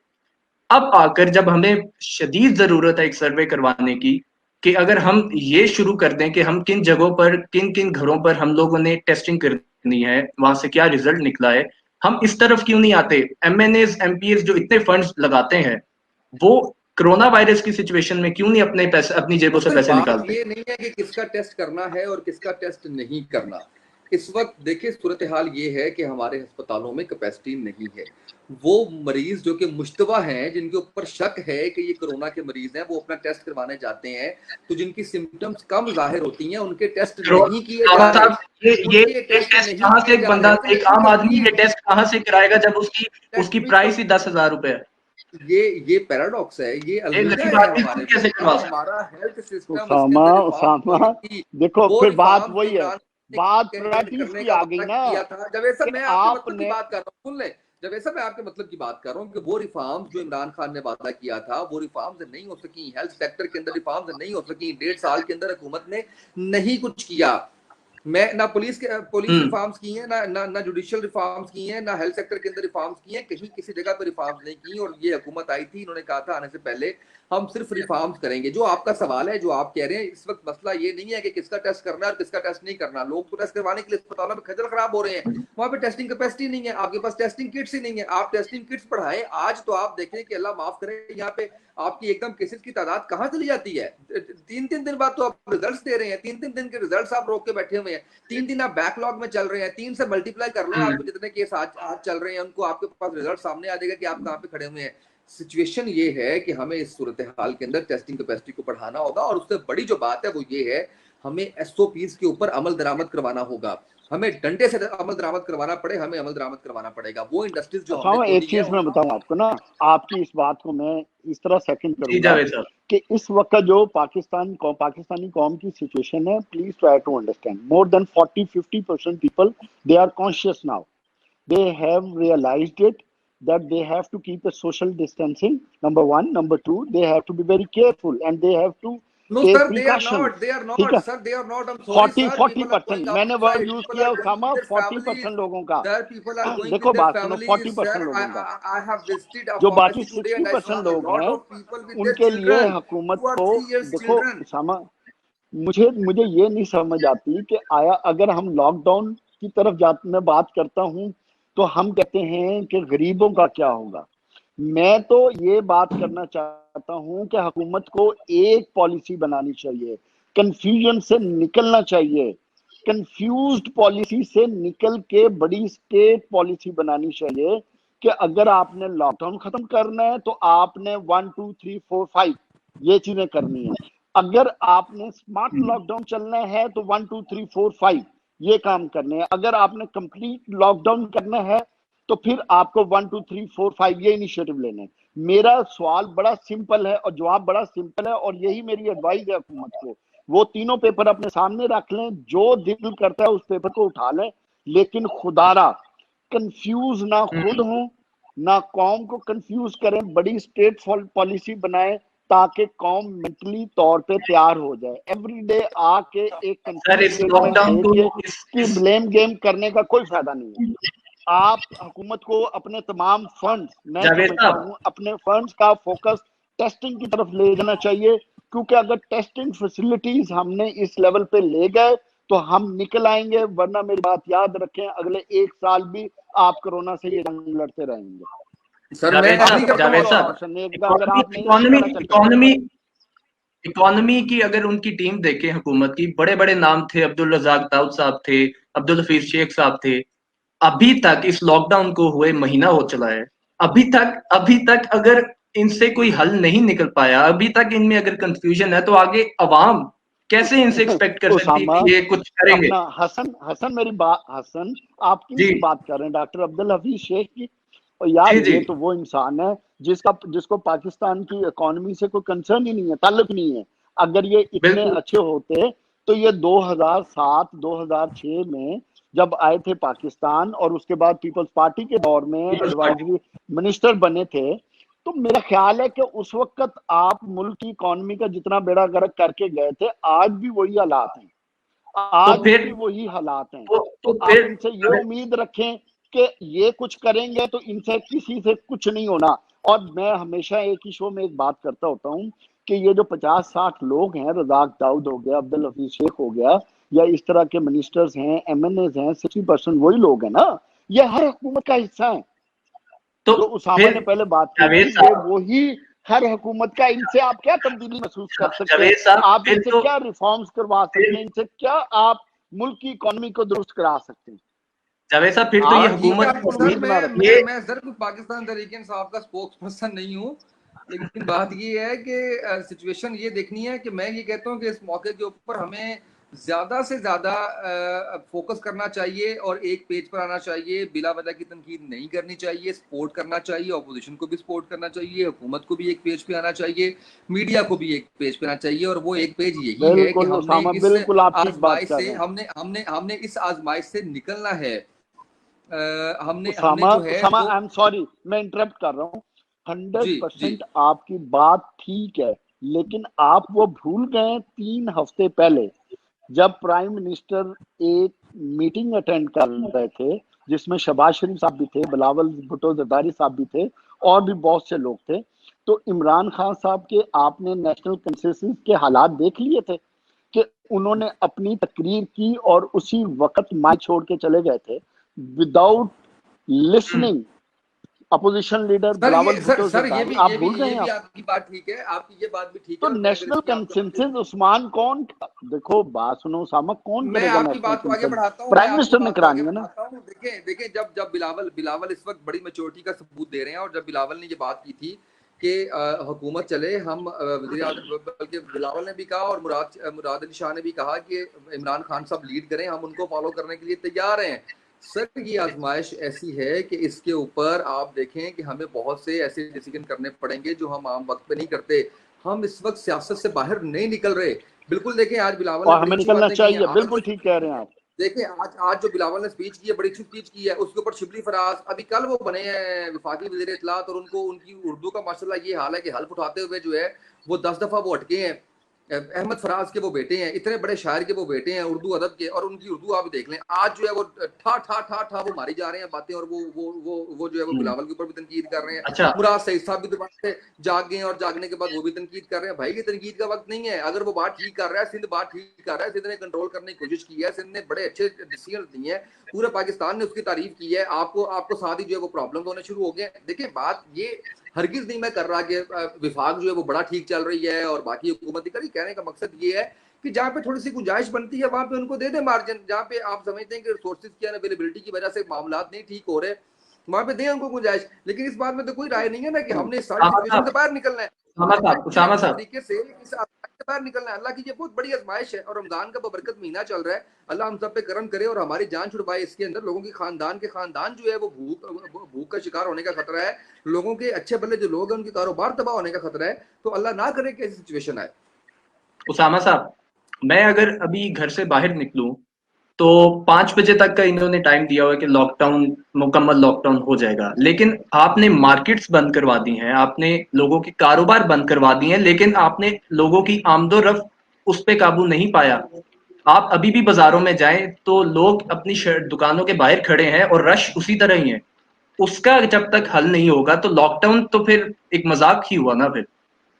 अब आकर जब हमें शदीद जरूरत है एक सर्वे करवाने की, कि अगर हम ये शुरू कर दें कि हम किन जगहों पर, किन किन घरों पर हम लोगों ने टेस्टिंग करनी है, वहां से क्या रिजल्ट निकला है, हम इस तरफ क्यों नहीं आते? एमएनएस एमपीएस जो इतने फंड्स लगाते हैं, वो कोरोना वायरस की सिचुएशन में क्यों नहीं अपने पैसे, अपनी जेबों तो से सर पैसे बात निकालते? ये नहीं है कि किसका टेस्ट करना है और किसका टेस्ट नहीं करना। इस वक्त देखिए सूरत हाल ये है कि हमारे अस्पतालों में कैपेसिटी नहीं है। वो मरीज जो कि मुश्तबा हैं, जिनके ऊपर शक है कि ये कोरोना के मरीज हैं, वो अपना टेस्ट करवाने जाते हैं, तो जिनकी सिम्टम्स कम जाहिर होती हैं उनके टेस्ट नहीं किए जा रहे। साहब, ये उनके टेस्ट टेस्ट नहीं कहाँ से किए एक जा बंदा, रहे। तो एक लेट मी आम आदमी ये कंप्लीट। टेस्ट कहाँ से कराएगा जब उसकी लेट उसकी मी प्राइस ही 10,000 रुपए है? ये पैराडॉक्स है, ये एक अलमिया गरीब है आदमी हमारे खुद में। कैसे जो करवा सकता? हमारा हेल्थ सिस्टम, इसके उसामा, अंदर रिफॉर्म उसामा, हुई थी, देखो वो फिर बात रिफॉर्म जो वही है, इमरान बात ने हेड प्रायोरिटीज करने की का आ गई वादा ना, किया था। जब ऐसा कि मैं आपके मतलब की आपने बात कर रहा हूँ, सुन ले। जब ऐसा मैं आपके मतलब की बात कर रहा हूँ कि वो रिफॉर्म जो इमरान खान ने वादा किया था, वो रिफॉर्म्स नहीं हो सकी, हेल्थ सेक्टर के अंदर रिफॉर्म्स नहीं हो सकी, 1.5 साल के अंदर हुकूमत ने नहीं कुछ किया। मैं ना पुलिस हम्म। रिफॉर्म्स की हैं, ना जुडिशियल रिफॉर्म्स की हैं, ना हेल्थ सेक्टर के अंदर रिफॉर्म्स की हैं, कहीं किसी जगह पे रिफॉर्म्स नहीं की। और ये हुकूमत आई थी, इन्होंने कहा था आने से पहले हम सिर्फ रिफॉर्म्स करेंगे। जो आपका सवाल है, जो आप कह रहे हैं, इस वक्त मसला ये नहीं है कि किसका टेस्ट करना है और किसका टेस्ट नहीं करना। लोग तो टेस्ट करवाने के लिए अस्पतालों में खजल खराब हो रहे हैं, वहां पे टेस्टिंग कैपेसिटी नहीं है, आपके पास टेस्टिंग किट्स ही नहीं है। आप टेस्टिंग किट्स बढ़ाएं। आज तो आप देखें कि अल्लाह माफ करे, यहाँ पे आपकी एकदम केसेस की तादाद कहाँ चली जाती है। 3-3 दिन बाद तो आप रिजल्ट्स दे रहे हैं, 3-3 दिन के रिजल्ट्स आप रोक के बैठे हुए हैं, 3 दिन आप बैकलॉग में चल रहे हैं। 3 से मल्टीप्लाई कर लें, आपको जितने केस आज चल रहे हैं, उनको आपके पास रिजल्ट सामने आ जाएगा कि आप कहाँ पे खड़े हुए हैं। सिचुएशन ये है कि हमें इस सूरत हाल के अंदर टेस्टिंग कैपेसिटी को बढ़ाना होगा। और उससे बड़ी जो बात है वो ये है, हमें एसओपीज के ऊपर अमल दरामद करवाना होगा। हमें डंडे से अमल दरामद करवाना पड़े, हमें अमल दरामद करवाना पड़ेगा। वो इंडस्ट्रीज जो हमने उसामा, एक खोली है चीज मैं बताऊं आपको ना, आपकी इस बात को मैं इस तरह सेकंड जी करूंगा जावेद साहब। कि इस वक्त जो पाकिस्तानी कौम की सिचुएशन है, please try to understand, more than 40-50% people, they are conscious now, they have realized it, that they have to keep a social distancing, number one. Number two, they have to be very careful and they have to No take sir, they are precautions. not, they are ठीक not है, sir, they are not, I'm sorry 40 sir, forty people are going percent मैंने word outside, use people किया are going Usama, with their 40% families लोगों का। sir, people are going देखो with their बात सुनो, families sir। 40% लोगों का, I have visited a जो बाकी pharmacy today and I saw 60% a लोग lot हैं, of people with their उनके लिए children, हुकूमत 2 or को, 3 years देखो children। उसामा, मुझे ये नहीं समझ आती कि आया अगर हम लॉकडाउन की तरफ मैं बात करता हूं तो हम कहते हैं कि गरीबों का क्या होगा। मैं तो ये बात करना चाहता हूं कि हुकूमत को एक पॉलिसी बनानी चाहिए, कंफ्यूजन से निकलना चाहिए, कंफ्यूज्ड पॉलिसी से निकल के बड़ी स्टेट पॉलिसी बनानी चाहिए कि अगर आपने लॉकडाउन खत्म करना है तो आपने 1 2 3 4 5 ये चीजें करनी है। अगर आपने स्मार्ट लॉकडाउन चलना है तो 1 2 3 4 5 ये काम करने हैं। अगर आपने कंप्लीट लॉकडाउन करना है तो फिर आपको 1 2 3 4 5 ये इनिशिएटिव लेने हैं। मेरा सवाल बड़ा सिंपल है और जवाब बड़ा सिंपल है और यही मेरी एडवाइस है हुकूमत को, वो तीनों पेपर अपने सामने रख लें, जो दिल करता है उस पेपर को उठा लें, लेकिन खुदारा कंफ्यूज ना खुद हो ना कौम को कंफ्यूज करें, बड़ी स्टेट पॉलिसी बनाएं ताकि कौम मेंटली तौर पे तैयार हो जाए। एवरीडे आके एक सर, कंफ्यूज इस स्टेटमेंट लॉकडाउन दे को कि ब्लेम गेम करने का कोई फायदा नहीं है। आप हुकूमत को अपने तमाम फंड, मैं जावेद समझता साहब, हूं अपने फंड्स का फोकस टेस्टिंग की तरफ ले जाना चाहिए, क्योंकि अगर टेस्टिंग फैसिलिटीज हमने इस लेवल पे ले गए तो हम निकल आएंगे, वरना मेरी बात याद रखें, अगले 1 साल भी आप कोरोना से ये जंग लड़ते रहेंगे। सर मैं जावेद साहब, अगर आप नहीं इकोनॉमी करना चाहते इकोनॉमी इकोनॉमी की अगर उनकी टीम देखे हुकूमत की, बड़े बड़े नाम थे, अब्दुल रज़ाक दाऊद साहब थे, अब्दुल हफीज शेख साहब थे, अभी तक इस लॉकडाउन को हुए महीना हो चला है, अभी तक अगर इनसे कोई हल नहीं निकल पाया, अभी तक इनमें अगर कंफ्यूजन है, तो आगे अवाम कैसे इनसे एक्सपेक्ट कर सकती है कि ये कुछ करेंगे? अपना हसन मेरी बात, हसन आप जी किसकी बात कर रहे हैं, डॉक्टर अब्दुल हफीज शेख की? और यार जी ये तो वो इंसान है जिसको पाकिस्तान की इकोनॉमी से कोई कंसर्न ही नहीं है, ताल्लुक नहीं है। अगर ये इतने बिल्कुल अच्छे होते तो ये 2007-2006 में जब आए थे पाकिस्तान, और उसके बाद पीपल्स पार्टी के दौर में पीपल्स पार्टी। एडवाइजरी मिनिस्टर बने थे, तो मेरा ख्याल है कि उस वक्त आप मुल्क की इकोनॉमी का जितना बेड़ा गर्क करके गए थे, आज भी वही हालात हैं, आज फिर भी वही हालात हैं। तो तो आप इनसे ये उम्मीद रखें कि ये कुछ करेंगे तो इनसे किसी से कुछ नहीं होना। और मैं हमेशा एक ही शो में एक बात करता होता हूँ कि ये जो 50-60 लोग हैं, रज़ाक दाऊद हो गया, अब्दुल हफीज शेख हो गया, या इस तरह के मिनिस्टर्स हैं, MNAs हैं, 60% वही लोग हैं ना, ये हर हुकूमत का हिस्सा है। तो जो उसामा फिर ने पहले बात की जावेद थी, ये साहब, वही हर हुकूमत का। इनसे आप क्या तब्दीली महसूस कर सकते हैं? जावेद साहब, आप फिर इनसे तो क्या रिफॉर्म्स करवा सकते फिर हैं? इनसे क्या आप मुल्क की इकोनॉमी को दुरुस्त करा सकते हैं? जावेद साहब, फिर तो ये आप ठीक है हुकूमत आपको की सर, उम्मीद बना रखिए। ये मैं सर पाकिस्तान तहरीक इंसाफ का स्पोक्स पर्सन नहीं हूँ, लेकिन बात ये है कि सिचुएशन ये देखनी है कि मैं ये कहता हूँ कि इस मौके के ऊपर हमें ज्यादा से ज्यादा फोकस करना चाहिए और एक पेज पर आना चाहिए, बिला वजह की तनकीद नहीं करनी चाहिए, सपोर्ट करना चाहिए, अपोजिशन को भी सपोर्ट करना चाहिए, हुकूमत को भी एक पेज पे आना चाहिए, मीडिया को भी एक पेज पे आना चाहिए। और वो एक पेज यही है कि बिल्कुल हमने उसामा, इस बिल्कुल आप ठीक बात आजमाइश कर से रहे हैं। हमने इस आजमाइश से निकलना है। हमने हमने उसामा जो है उसामा वो आई एम सॉरी, मैं इंटरप्ट कर रहा हूँ। जी जी 100% आपकी बात ठीक है, लेकिन आप वो भूल गए 3 हफ्ते पहले जब प्राइम मिनिस्टर एक मीटिंग अटेंड कर रहे थे, जिसमें शहबाज शरीफ साहब भी थे, बिलावल भुट्टो जरदारी साहब भी थे, और भी बहुत से लोग थे। तो इमरान खान साहब के आपने नेशनल कंसेंसस के हालात देख लिए थे कि उन्होंने अपनी तकरीर की और उसी वक्त माइक छोड़ के चले गए थे, without listening opposition leader sir Bilawal ये भुट्टो सर जरदारी। आप भूल गए ये हैं भी आप? आपकी बात ठीक है, आपकी ये बात भी ठीक तो है, और मैं अगर नेशनल इसकी आपको कंसेंसस उस्मान कौन, देखो बात सुनो उसामा, कौन मैं करेगा आपकी नेशनल बात को आगे कंसेंसस? बढ़ाता हूँ, मैं प्राइम आपकी मिनिस्टर ने बात को आगे करानी है ना। बढ़ाता हूँ। देखें देखें, जब जब बिलावल इस वक्त बड़ी मेच्योरिटी का सबूत दे रहे हैं, और जब बिलावल ने ये बात की थी कि हुकूमत चले, हम बल्कि बिलावल ने भी कहा और मुराद अली शाह ने भी कहा कि इमरान खान साहब लीड करें, हम उनको फॉलो करने के लिए तैयार हैं। सर ये आजमाइश ऐसी है कि इसके ऊपर आप देखें कि हमें बहुत से ऐसे डिसीजन करने पड़ेंगे जो हम आम वक्त पे नहीं करते। हम इस वक्त सियासत से बाहर नहीं निकल रहे। बिल्कुल देखें, आज बिलावल ने और बड़ी हमें अच्छी निकलना बातें की हैं। चाहिए, आज बिल्कुल ठीक कह रहे हैं आप। देखिए आज जो बिलावल ने स्पीच की है, बड़ी अच्छी स्पीच की है, उसके ऊपर शिबली फराज अभी कल वो बने हैं विफाकी वज़ीर इत्तलात, और उनको उनकी उर्दू का माशाल्लाह ये हाल है कि हल्फ उठाते हुए जो है वो 10 दफा वो अटके हैं। अहमद फराज के वो बेटे हैं, इतने बड़े शायर के वो बेटे हैं उर्दू अदब के, और उनकी उर्दू आप देख लें। आज जो है वो ठा ठा ठा ठा वो मारी जा रहे हैं बातें, और वो जो है वो बिलावल के ऊपर भी तनकीद कर रहे हैं। अच्छा, मुराद सईद साहब भी दोबारा से जाग गए, और जागने के बाद वो भी तनकीद कर रहे हैं। भाई ये तनकीद का वक्त नहीं है। अगर वो बात ठीक कर रहा है, सिंध बात ठीक कर रहा है, सिंध ने कंट्रोल करने की कोशिश की है, सिंध ने बड़े अच्छे डिसीजन दिए हैं, पूरे पाकिस्तान ने उसकी तारीफ की है। आपको साथ ही जो है वो प्रॉब्लम होने शुरू हो गए। देखिए बात ये हरगिज नहीं मैं कर रहा कि विभाग जो है वो बड़ा ठीक चल रही है और बाकी हुकूमत ही करी। कहने का मकसद ये है कि जहाँ पे थोड़ी सी गुंजाइश बनती है वहां पे उनको दे दे मार्जिन। जहाँ पे आप समझते हैं कि रिसोर्सेज की अवेलेबिलिटी की वजह से मामला नहीं ठीक हो रहे, वहां पे दें उनको गुंजाइश। लेकिन इस बात में तो कोई राय नहीं है ना कि हमने सारी सिचुएशन से बाहर निकलना है, उसामा साहब, तरीके से इस आजमाइश से बाहर निकलना है। अल्लाह की ये बहुत बड़ी आजमाइश है, और रमजान का बरकत महीना चल रहा है। अल्लाह हम सब पे करम करे और हमारी जान छुड़वाए इसके अंदर। लोगों की खानदान जो है वो भूख का शिकार होने का खतरा है। लोगों के अच्छे भले जो लोग हैं उनके कारोबार तबाह होने का खतरा है। तो अल्लाह ना करे कि ऐसी सिचुएशन आए। उसामा साहब, मैं अगर अभी घर से बाहर निकलूं तो 5 बजे तक का इन्होंने टाइम दिया हुआ है कि लॉकडाउन, मुकम्मल लॉकडाउन हो जाएगा, लेकिन आपने मार्केट्स बंद करवा दी हैं, आपने लोगों के कारोबार बंद करवा दिए हैं, लेकिन आपने लोगों की आमदोरफ्त उस पे काबू नहीं पाया। आप अभी भी बाजारों में जाएं तो लोग अपनी दुकानों के बाहर खड़े हैं और रश उसी तरह ही है। उसका जब तक हल नहीं होगा तो लॉकडाउन तो फिर एक मजाक ही हुआ ना फिर।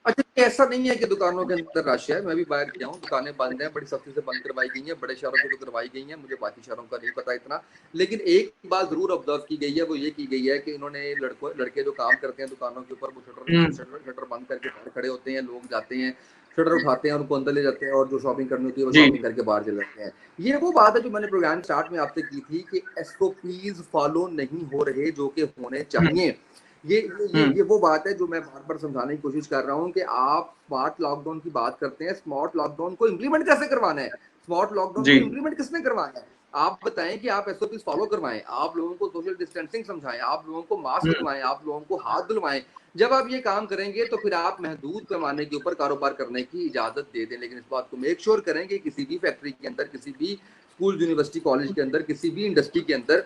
अच्छा, ऐसा नहीं है कि दुकानों के अंदर रश है, मैं भी बाहर गया हूँ, दुकानें बंद हैं, बड़ी सख्ती से बंद करवाई गई हैं, बड़े शहरों को तो करवाई गई हैं, मुझे बाकी शहरों का नहीं पता इतना। लेकिन एक बात जरूर ऑब्जर्व की गई है, वो ये की गई है कि इन्होंने लड़के जो काम करते हैं दुकानों के ऊपर, वो शटर बंद करके बाहर खड़े होते हैं, लोग जाते हैं, शटर उठाते हैं, उनको अंदर ले जाते हैं, और जो शॉपिंग करनी होती है वो शॉपिंग करके बाहर चले जाते हैं। ये वो बात है जो मैंने प्रोग्राम स्टार्ट में आपसे की थी कि SOPs फॉलो नहीं हो रहे जो कि होने चाहिए। ये वो बात है जो मैं बार बार समझाने की कोशिश कर रहा हूँ कि आप स्मार्ट लॉकडाउन की बात करते हैं, स्मार्ट लॉकडाउन को इम्प्लीमेंट कैसे करवाना है, स्मार्ट लॉकडाउन को इम्प्लीमेंट किसने करवाना है? आप बताएं कि आप SOPs फॉलो करवाएं, आप लोगों को सोशल डिस्टेंसिंग समझाएं, आप लोगों को मास्क लगवाएं, आप लोगों को हाथ धुलवाएं। जब आप ये काम करेंगे तो फिर आप महदूद पैमाने के ऊपर कारोबार करने की इजाजत दे दें, लेकिन इस बात को मेक श्योर करें कि किसी भी फैक्ट्री के अंदर, किसी भी स्कूल, यूनिवर्सिटी, कॉलेज के अंदर, किसी भी इंडस्ट्री के अंदर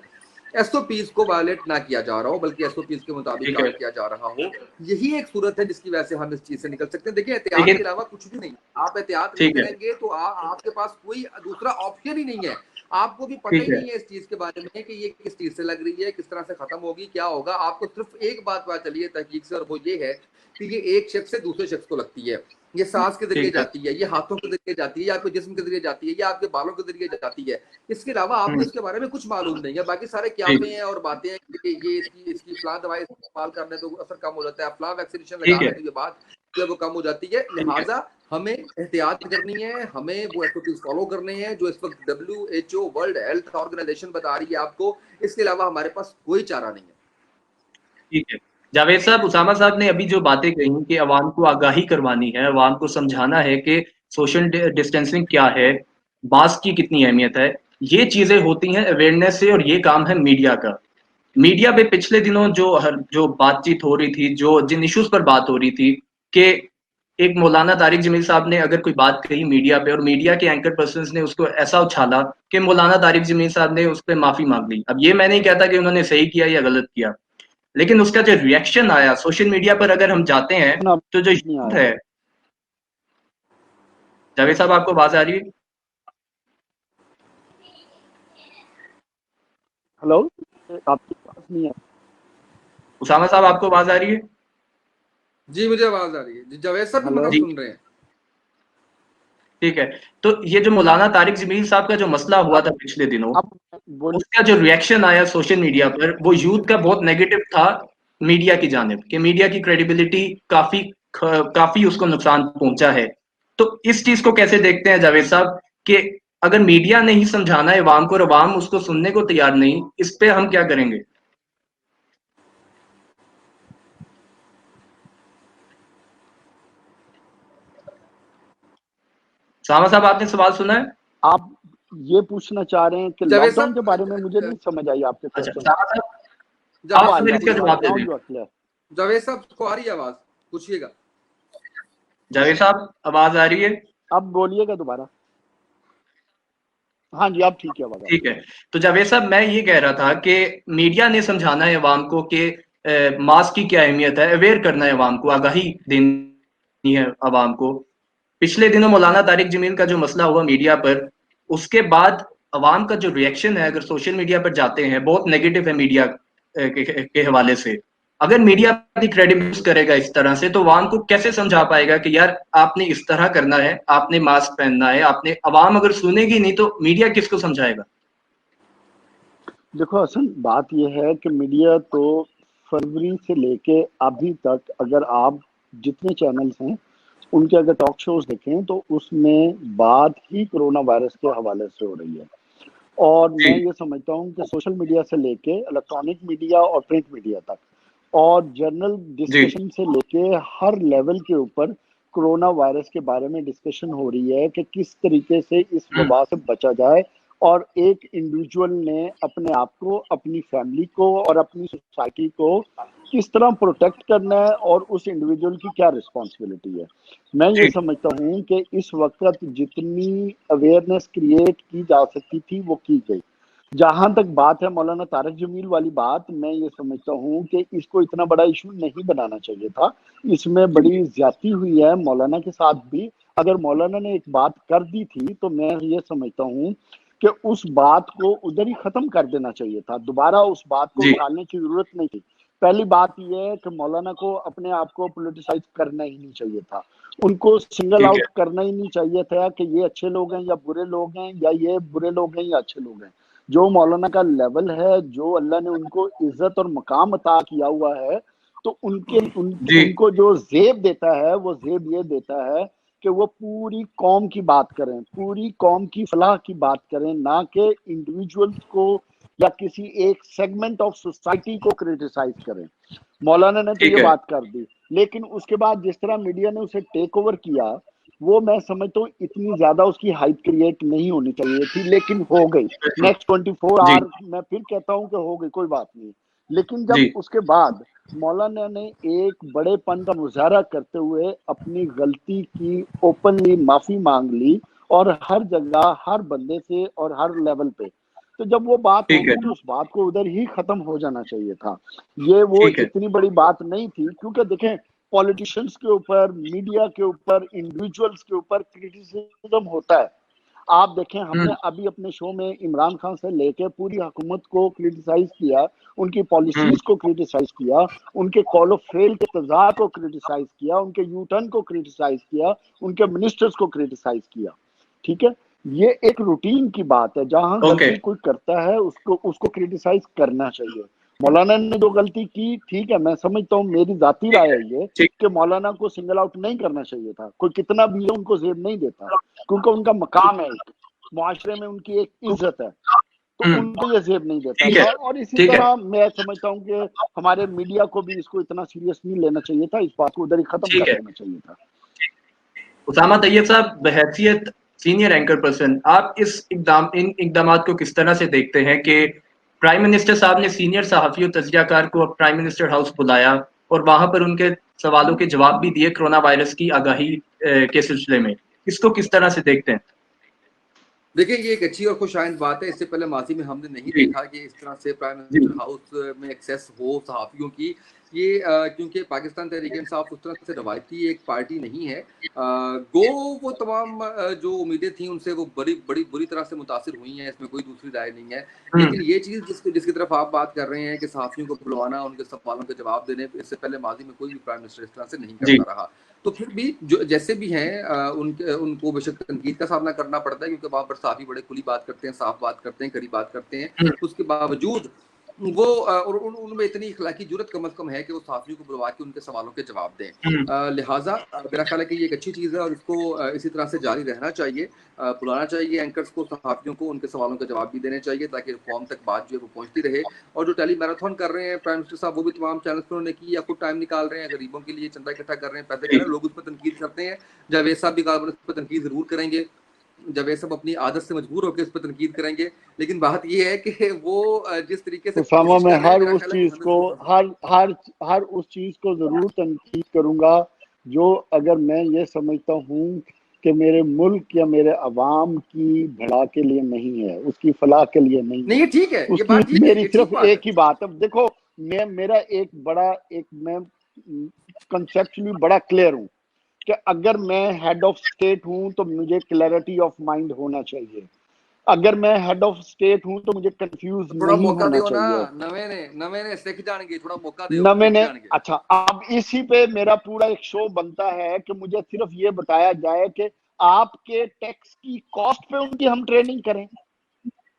SOPs को वायलेट ना किया जा रहा हो, बल्कि SOPs के मुताबिक काम किया जा रहा हो। यही एक सूरत है जिसकी वजह से हम इस चीज से निकल सकते हैं। देखिए, एहतियात के अलावा कुछ भी नहीं, आप एहतियात नहीं करेंगे तो आपके पास कोई दूसरा ऑप्शन ही नहीं है। आपको भी पता ही नहीं है इस चीज के बारे में कि ये किस चीज से लग रही है, किस तरह से खत्म होगी, क्या होगा। आपको सिर्फ एक बात पता चली है तहकीक से, और वो ये है कि ये एक शख्स से दूसरे शख्स को लगती है। ये सांस के जरिए जाती है, ये हाथों के जरिए जाती है, या आपके जिस्म के जरिए जाती है, या आपके बालों के जरिए जाती है। इसके अलावा आपको इसके बारे में कुछ मालूम नहीं है। बाकी सारे क्याफे हैं और बातें हैं कि ये इसकी फलां दवाई इस्तेमाल करने तो असर कम हो जाता है, फलां वैक्सीनेशन लगाने तो ये बात जो वो कम हो जाती है। लिहाजा हमें एहतियात करनी है, हमें वो SOPs फॉलो करने हैं जो इस वक्त WHO, वर्ल्ड हेल्थ ऑर्गेनाइजेशन बता रही है आपको। इसके अलावा हमारे पास कोई चारा नहीं है। ठीक है जावेद साहब, उसामा साहब ने अभी जो बातें कही कि अवाम को आगाही करवानी है, अवाम को समझाना है कि सोशल डिस्टेंसिंग क्या है, मास्क की कितनी अहमियत है, ये चीजें होती हैं अवेयरनेस से, और ये काम है मीडिया का। मीडिया पे पिछले दिनों जो बातचीत हो रही थी, जो जिन इश्यूज पर बात हो रही थी, कि एक मौलाना तारिक जमील साहब ने अगर कोई बात कही मीडिया पे, और मीडिया के एंकर पर्सन ने उसको ऐसा उछाला कि मौलाना तारिक जमील साहब ने उस पर माफी मांग ली। अब ये मैं नहीं कहता कि उन्होंने सही किया या गलत किया, लेकिन उसका जो रिएक्शन आया सोशल मीडिया पर, अगर हम जाते हैं तो जो यूथ है। जावेद साहब, आपको आवाज आ रही है? हेलो, आपकी आवाज नहीं है। उसामा साहब, आपको आवाज आ रही है? जी, मुझे आवाज आ रही है। जावेद साहब भी मतलब सुन रहे हैं। ठीक है, तो ये जो मौलाना तारिक जमील साहब का जो मसला हुआ था पिछले दिनों, उसका जो रिएक्शन आया सोशल मीडिया पर, वो यूथ का बहुत नेगेटिव था मीडिया की जानिब, कि मीडिया की क्रेडिबिलिटी काफी उसको नुकसान पहुंचा है। तो इस चीज को कैसे देखते हैं जावेद साहब, कि अगर मीडिया ने ही समझाना है अवाम को और अवाम उसको सुनने को तैयार नहीं, इस पे हम क्या करेंगे? सामा साहब, आपने सवाल सुना है? आप ये पूछना चाह रहे हैं कि लॉकडाउन के बारे में? मुझे नहीं समझ आई आपके क्वेश्चन। जावेद साहब को आ रही है आवाज? पूछिएगा। जावेद साहब, आवाज आ रही है? अब बोलिएगा दोबारा। हाँ जी, अब ठीक है आवाज। ठीक है, तो जावेद साहब, मैं ये कह रहा था कि मीडिया ने समझाना है अवाम को कि मास्क की क्या अहमियत है, अवेयर करना है अवाम को, आगाही देनी है अवाम को। पिछले दिनों मौलाना तारिक जमील का जो मसला हुआ मीडिया पर, उसके बाद अवाम का जो रिएक्शन है, अगर सोशल मीडिया पर जाते हैं, बहुत नेगेटिव है मीडिया के हवाले से। अगर मीडिया अपनी क्रेडिबिलिटी करेगा इस तरह से, तो अवाम को कैसे समझा पाएगा कि यार आपने इस तरह करना है, आपने मास्क पहनना है, आपने। अवाम अगर सुनेगी नहीं तो मीडिया किसको समझाएगा? देखो, असल बात यह है कि मीडिया तो फरवरी से लेके अभी तक, अगर आप जितने चैनल्स हैं उनके अगर टॉक शोज देखें तो उसमें बात ही कोरोना वायरस के हवाले से हो रही है। और मैं ये समझता हूँ कि सोशल मीडिया से लेके इलेक्ट्रॉनिक मीडिया और प्रिंट मीडिया तक, और जर्नल डिस्कशन से लेके हर लेवल के ऊपर कोरोना वायरस के बारे में डिस्कशन हो रही है कि किस तरीके से इस वबा से बचा जाए, और एक इंडिविजुअल ने अपने आप को, अपनी फैमिली को और अपनी सोसाइटी को किस तरह प्रोटेक्ट करना है, और उस इंडिविजुअल की क्या रिस्पॉन्सिबिलिटी है। मैं ये समझता हूँ कि इस वक्त जितनी अवेयरनेस क्रिएट की जा सकती थी वो की गई। जहां तक बात है मौलाना तारिक जमील वाली बात, मैं ये समझता हूँ कि इसको इतना बड़ा इशू नहीं बनाना चाहिए था। इसमें बड़ी ज्यादती हुई है मौलाना के साथ भी। अगर मौलाना ने एक बात कर दी थी तो मैं ये समझता हूँ कि उस बात को उधर ही खत्म कर देना चाहिए था, दोबारा उस बात को उठाने की जरूरत नहीं थी। पहली बात यह है कि मौलाना को अपने आप को पॉलिटिसाइज करना ही नहीं चाहिए था, उनको सिंगल ठीक है। आउट करना ही नहीं चाहिए था कि ये अच्छे लोग हैं या बुरे लोग हैं, या ये बुरे लोग हैं या अच्छे लोग हैं। जो मौलाना का लेवल है, जो अल्लाह ने उनको इज्जत और मकाम अता किया हुआ है, तो जी। उनको जो जेब देता है वो जेब ये देता है कि वो पूरी कौम की बात करें, पूरी कौम की फलाह की बात करें, ना कि इंडिविजुअल्स को या किसी एक सेगमेंट ऑफ सोसाइटी को क्रिटिसाइज करें। मौलाना ने तो ठीक ये है। बात कर दी, लेकिन उसके बाद जिस तरह मीडिया ने उसे टेक ओवर किया, वो मैं समझता हूँ इतनी ज्यादा उसकी हाइप क्रिएट नहीं होनी चाहिए थी, लेकिन हो गई। Next 24 ji. आवर मैं फिर कहता हूँ कि हो गई, कोई बात नहीं। लेकिन जी। जब उसके बाद मौलाना ने एक बड़ेपन का मुजाहरा करते हुए अपनी गलती की ओपनली माफी मांग ली, और हर जगह हर बंदे से और हर लेवल पे, तो जब वो बात ठीक होगी है। तो उस बात को उधर ही खत्म हो जाना चाहिए था। ये वो ठीक है। इतनी बड़ी बात नहीं थी, क्योंकि देखें पॉलिटिशियंस के ऊपर, मीडिया के ऊपर, इंडिविजुअल्स के ऊपर क्रिटिसिज्म होता है। आप देखें, हमने अभी अपने शो में इमरान खान से लेके पूरी हुकूमत को क्रिटिसाइज किया, उनकी पॉलिसीज को क्रिटिसाइज किया, उनके कॉल ऑफ फेल के तजाद को क्रिटिसाइज किया, उनके यू टर्न को क्रिटिसाइज किया, उनके मिनिस्टर्स को क्रिटिसाइज किया। ठीक है, ये एक रूटीन की बात है, जहां ओके। गलती कोई करता है उसको क्रिटिसाइज करना चाहिए। मौलाना ने जो गलती की, ठीक है, मैं समझता हूँ, मेरी जाती ठीक राय है। है ये ठीक। कि मौलाना को सिंगल आउट नहीं करना चाहिए था। कोई कितना भी है उनको जेब नहीं देता, क्योंकि उनका मकाम है, एक मुआशरे में उनकी एक इज्जत है, तो उनको ये जेब नहीं देता ठीक है। था। और इसी ठीक है। तरह मैं समझता हूँ कि हमारे मीडिया को भी इसको इतना सीरियस नहीं लेना चाहिए था, इस बात को उधर ही खत्म ठीक कर है। देना चाहिए था। उसामा तैयब साहब, बहैसियत सीनियर एंकर पर्सन, आप इन इकदामात को किस तरह से देखते हैं कि प्राइम मिनिस्टर साहब ने सीनियर सहाफ़ी और तज्जियाकार को प्राइम मिनिस्टर हाउस बुलाया और वहां पर उनके सवालों के जवाब भी दिए कोरोना वायरस की आगाही के सिलसिले में, इसको किस तरह से देखते हैं? देखिए, ये एक अच्छी और खुशाइंद बात है। इससे पहले माजी में हमने नहीं जी। देखा कि इस तरह से प्राइम जी। मिनिस्टर हाउस में एक्सेस हो सहाफ़ियों की। ये क्योंकि पाकिस्तान तहरीक-ए-इंसाफ उस तरह से रवायती एक पार्टी नहीं है। गो वो तमाम जो उम्मीदें थी उनसे वो बड़ी बुरी तरह से मुतासिर हुई हैं, इसमें कोई दूसरी राय नहीं है। लेकिन ये चीज़ जिसकी तरफ आप बात कर रहे हैं कि सहाफ़ियों को बुलवाना, उनके सवालों के जवाब देने, इससे पहले माजी में कोई भी प्राइम मिनिस्टर इस तरह से नहीं जी। करता रहा। तो फिर भी जो जैसे भी हैं उनको बेशक तनकीद का सामना करना पड़ता है, क्योंकि वहाँ पर सहाफ़ी बड़े खुली बात करते हैं, साफ बात करते हैं, कड़ी बात करते हैं। उसके बावजूद वो और उनमें इतनी इखलाकी जुर्रत कम से कम है कि वो सहाफ़ियों को बुलवा के उनके सवालों के जवाब दें। लिहाजा मेरा ख्याल है कि ये एक अच्छी चीज़ है और इसको इसी तरह से जारी रहना चाहिए। बुलाना चाहिए एंकर्स को, सहाफ़ियों को, उनके सवालों के जवाब भी देने चाहिए, ताकि कौम तक बात जो है वो पहुँचती रहे। और जो टेली मैराथन कर रहे हैं प्राइम मिनिस्टर साहब, वो भी तमाम चैनल्स पर उन्होंने की, या खुद टाइम निकाल रहे हैं, गरीबों के लिए चंदा इकट्ठा कर रहे हैं, पैसे कर रहे हैं, लोग उस पर तनकीद करते हैं। जावेद साहब भी उस पर तनकीद ज़रूर करेंगे, जावेद साहब अपनी आदत से मजबूर होकर इस पर तनकीद करेंगे। लेकिन बात ये है कि वो जिस तरीके से उसामा, कोशिश मैं कर रहे हैं, हर मेरा उस ख्याल है कि चीज हमें को ज़रूर हर उस चीज को जरूर तनकीद करूंगा, जो अगर मैं ये समझता हूँ कि मेरे मुल्क या मेरे अवाम की भला के लिए नहीं है, उसकी फलाह के लिए नहीं नहीं, है, ये ठीक है, ये उसकी बात ठीक है, मेरी ये ठीक सिर्फ बात एक है। ही बात है। देखो, मैं कंसेप्चुअली बड़ा क्लियर हूँ कि अगर मैं हेड ऑफ स्टेट हूं तो मुझे क्लैरिटी ऑफ माइंड होना चाहिए। अगर मैं हेड ऑफ स्टेट हूं तो मुझे कंफ्यूज थोड़ा नहीं मौका होना दो ना, चाहिए। नवे ने सीख जाएंगे, थोड़ा मौका दो, न सीख मैंने जाएंगे। अच्छा, अब इसी पे मेरा पूरा एक शो बनता है कि मुझे सिर्फ ये बताया जाए कि आपके टैक्स की कॉस्ट पे उनकी हम ट्रेनिंग करें।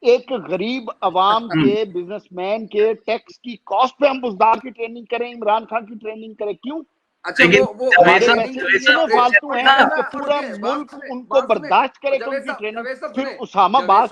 एक गरीब अवाम के, बिजनेसमैन के टैक्स की कॉस्ट पे हम बुजदार की ट्रेनिंग करें, इमरान खान की ट्रेनिंग करें? क्यों? अच्छा, लेकिन वो जावेद हमारे साहब, ट्रेनिंग पैसे के लिए इतने फालतू और हैं जावेद कि साहब पूरा रुकिए, मुल्क उनको बर्दाश्त करे कि उनकी ट्रेनिंग। फिर उसामा, बात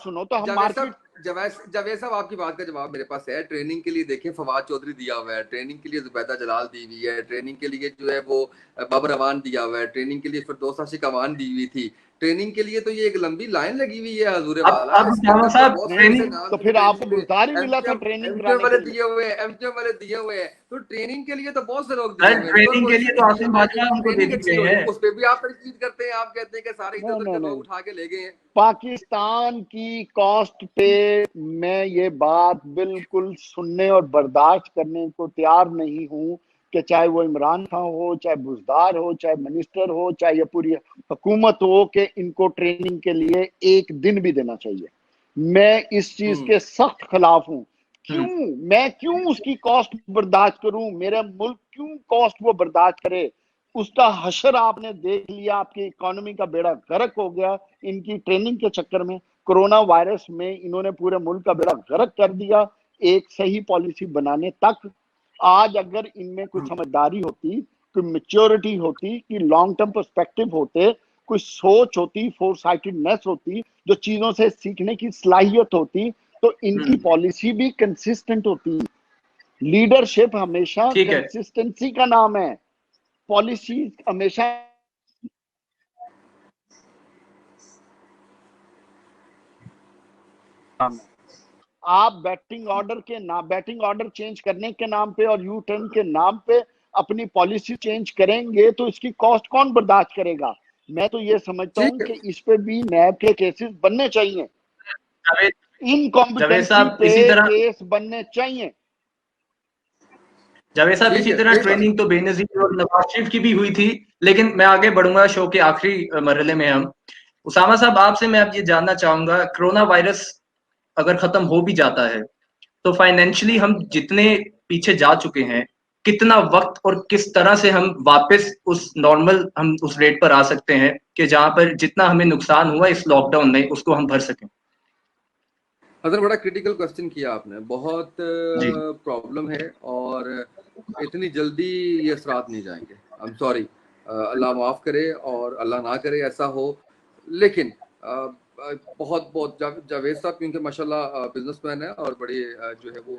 सुनो तो हम मार्केट। जावेद साहब आपकी बात का जवाब मेरे पास है। ट्रेनिंग के लिए देखें, फवाद चौधरी दिया हुआ है, ट्रेनिंग के लिए जुबैदा जलाल दी हुई है, ट्रेनिंग के लिए जो है वो बाबर अवान दिया हुआ है, ट्रेनिंग के लिए फिरदौस आशिक अवान दी हुई थी। ट्रेनिंग के लिए तो ये एक लंबी लाइन लगी हुई है हजूर वाला, अब इसके उसामा अंदर तो साहब, बहुत से ऐसे नहीं नाम तो थे जो फिर आपको ट्रेनिंग में बुजदार ही मिला था एमकेएम ट्रेनिंग एमकेएम कराने वाले के लिए। दिए हुए हैं, एमकेएम वाले दिए हुए हैं। तो ट्रेनिंग के लिए तो बहुत से लोग दिए सर, हुए हैं, जिन पर ट्रेनिंग वो के लिए इसलिए तो दिए आसिम हुए हैं कि बादशाह उनकी उनको दे ट्रेनिंग दी अच्छी गए हो, हैं। उस पर भी आप तनकीद करते हैं। आप कहते हैं कि सारे इधर नहीं उधर नहीं के लोग नहीं, उठा के ले गए हैं। पाकिस्तान की कॉस्ट पे मैं ये बात बिल्कुल सुनने और बर्दाश्त करने को तैयार नहीं हूं कि चाहे वो इमरान खान हो, चाहे बुजदार हो, चाहे मिनिस्टर हो, चाहे ये पूरी हुकूमत हो, कि इनको ट्रेनिंग के लिए एक दिन भी देना चाहिए। मैं इस चीज के सख्त खिलाफ हूं। मैं क्यों उसकी कॉस्ट बर्दाश्त करूं, मेरा मुल्क क्यों कॉस्ट वो बर्दाश्त करे। उसका हशर आपने देख लिया, आपकी इकोनॉमी का बेड़ा गर्क हो गया इनकी ट्रेनिंग के चक्कर में। कोरोना वायरस में इन्होंने पूरे मुल्क का बेड़ा गर्क कर दिया एक सही पॉलिसी बनाने तक। आज अगर इनमें कुछ समझदारी होती, कोई मेच्योरिटी होती, कि लॉन्ग टर्म पर्सपेक्टिव होते, कोई सोच होती, फोरसाइटेडनेस होती, जो चीजों से सीखने की सलाहियत होती, तो इनकी पॉलिसी भी कंसिस्टेंट होती। लीडरशिप हमेशा ठीक है। कंसिस्टेंसी का नाम है, पॉलिसी हमेशा नाम है। आप बैटिंग ऑर्डर चेंज करने के नाम पे और यू टर्न के नाम पे अपनी पॉलिसी चेंज करेंगे तो इसकी कॉस्ट कौन बर्दाश्त करेगा। मैं तो ये समझता हूं ठीक कि इस पे भी नैब के केसेस बनने चाहिए, जावेद जावेद इनकॉम्पिटेंसी साहब पे इसी तरह केस बनने चाहिए। जावेद साहब ठीक इसी है, तरह कोई बात ट्रेनिंग तो बेनजीर और नवाज शरीफ की भी हुई थी। लेकिन मैं आगे बढ़ूंगा, शो के आखिरी मरहले में हम। उसामा साहब आपसे मैं अब ये जानना चाहूंगा, कोरोना वायरस अगर खत्म हो भी जाता है तो फाइनेंशियली हम जितने पीछे जा चुके हैं, कितना वक्त और किस तरह से हम वापस उस नॉर्मल हम उस रेट पर आ सकते हैं कि जहां पर जितना हमें नुकसान हुआ इस लॉकडाउन में उसको हम भर सकें। हज़र, बड़ा क्रिटिकल क्वेश्चन किया आपने। बहुत जी प्रॉब्लम है और इतनी जल्दी ये असरात नहीं जाएंगे। आई एम सॉरी, अल्लाह माफ़ करे और अल्लाह ना करे ऐसा हो। लेकिन बहुत बहुत जावेद साहब क्योंकि माशाल्लाह बिजनेसमैन है और बड़ी जो है वो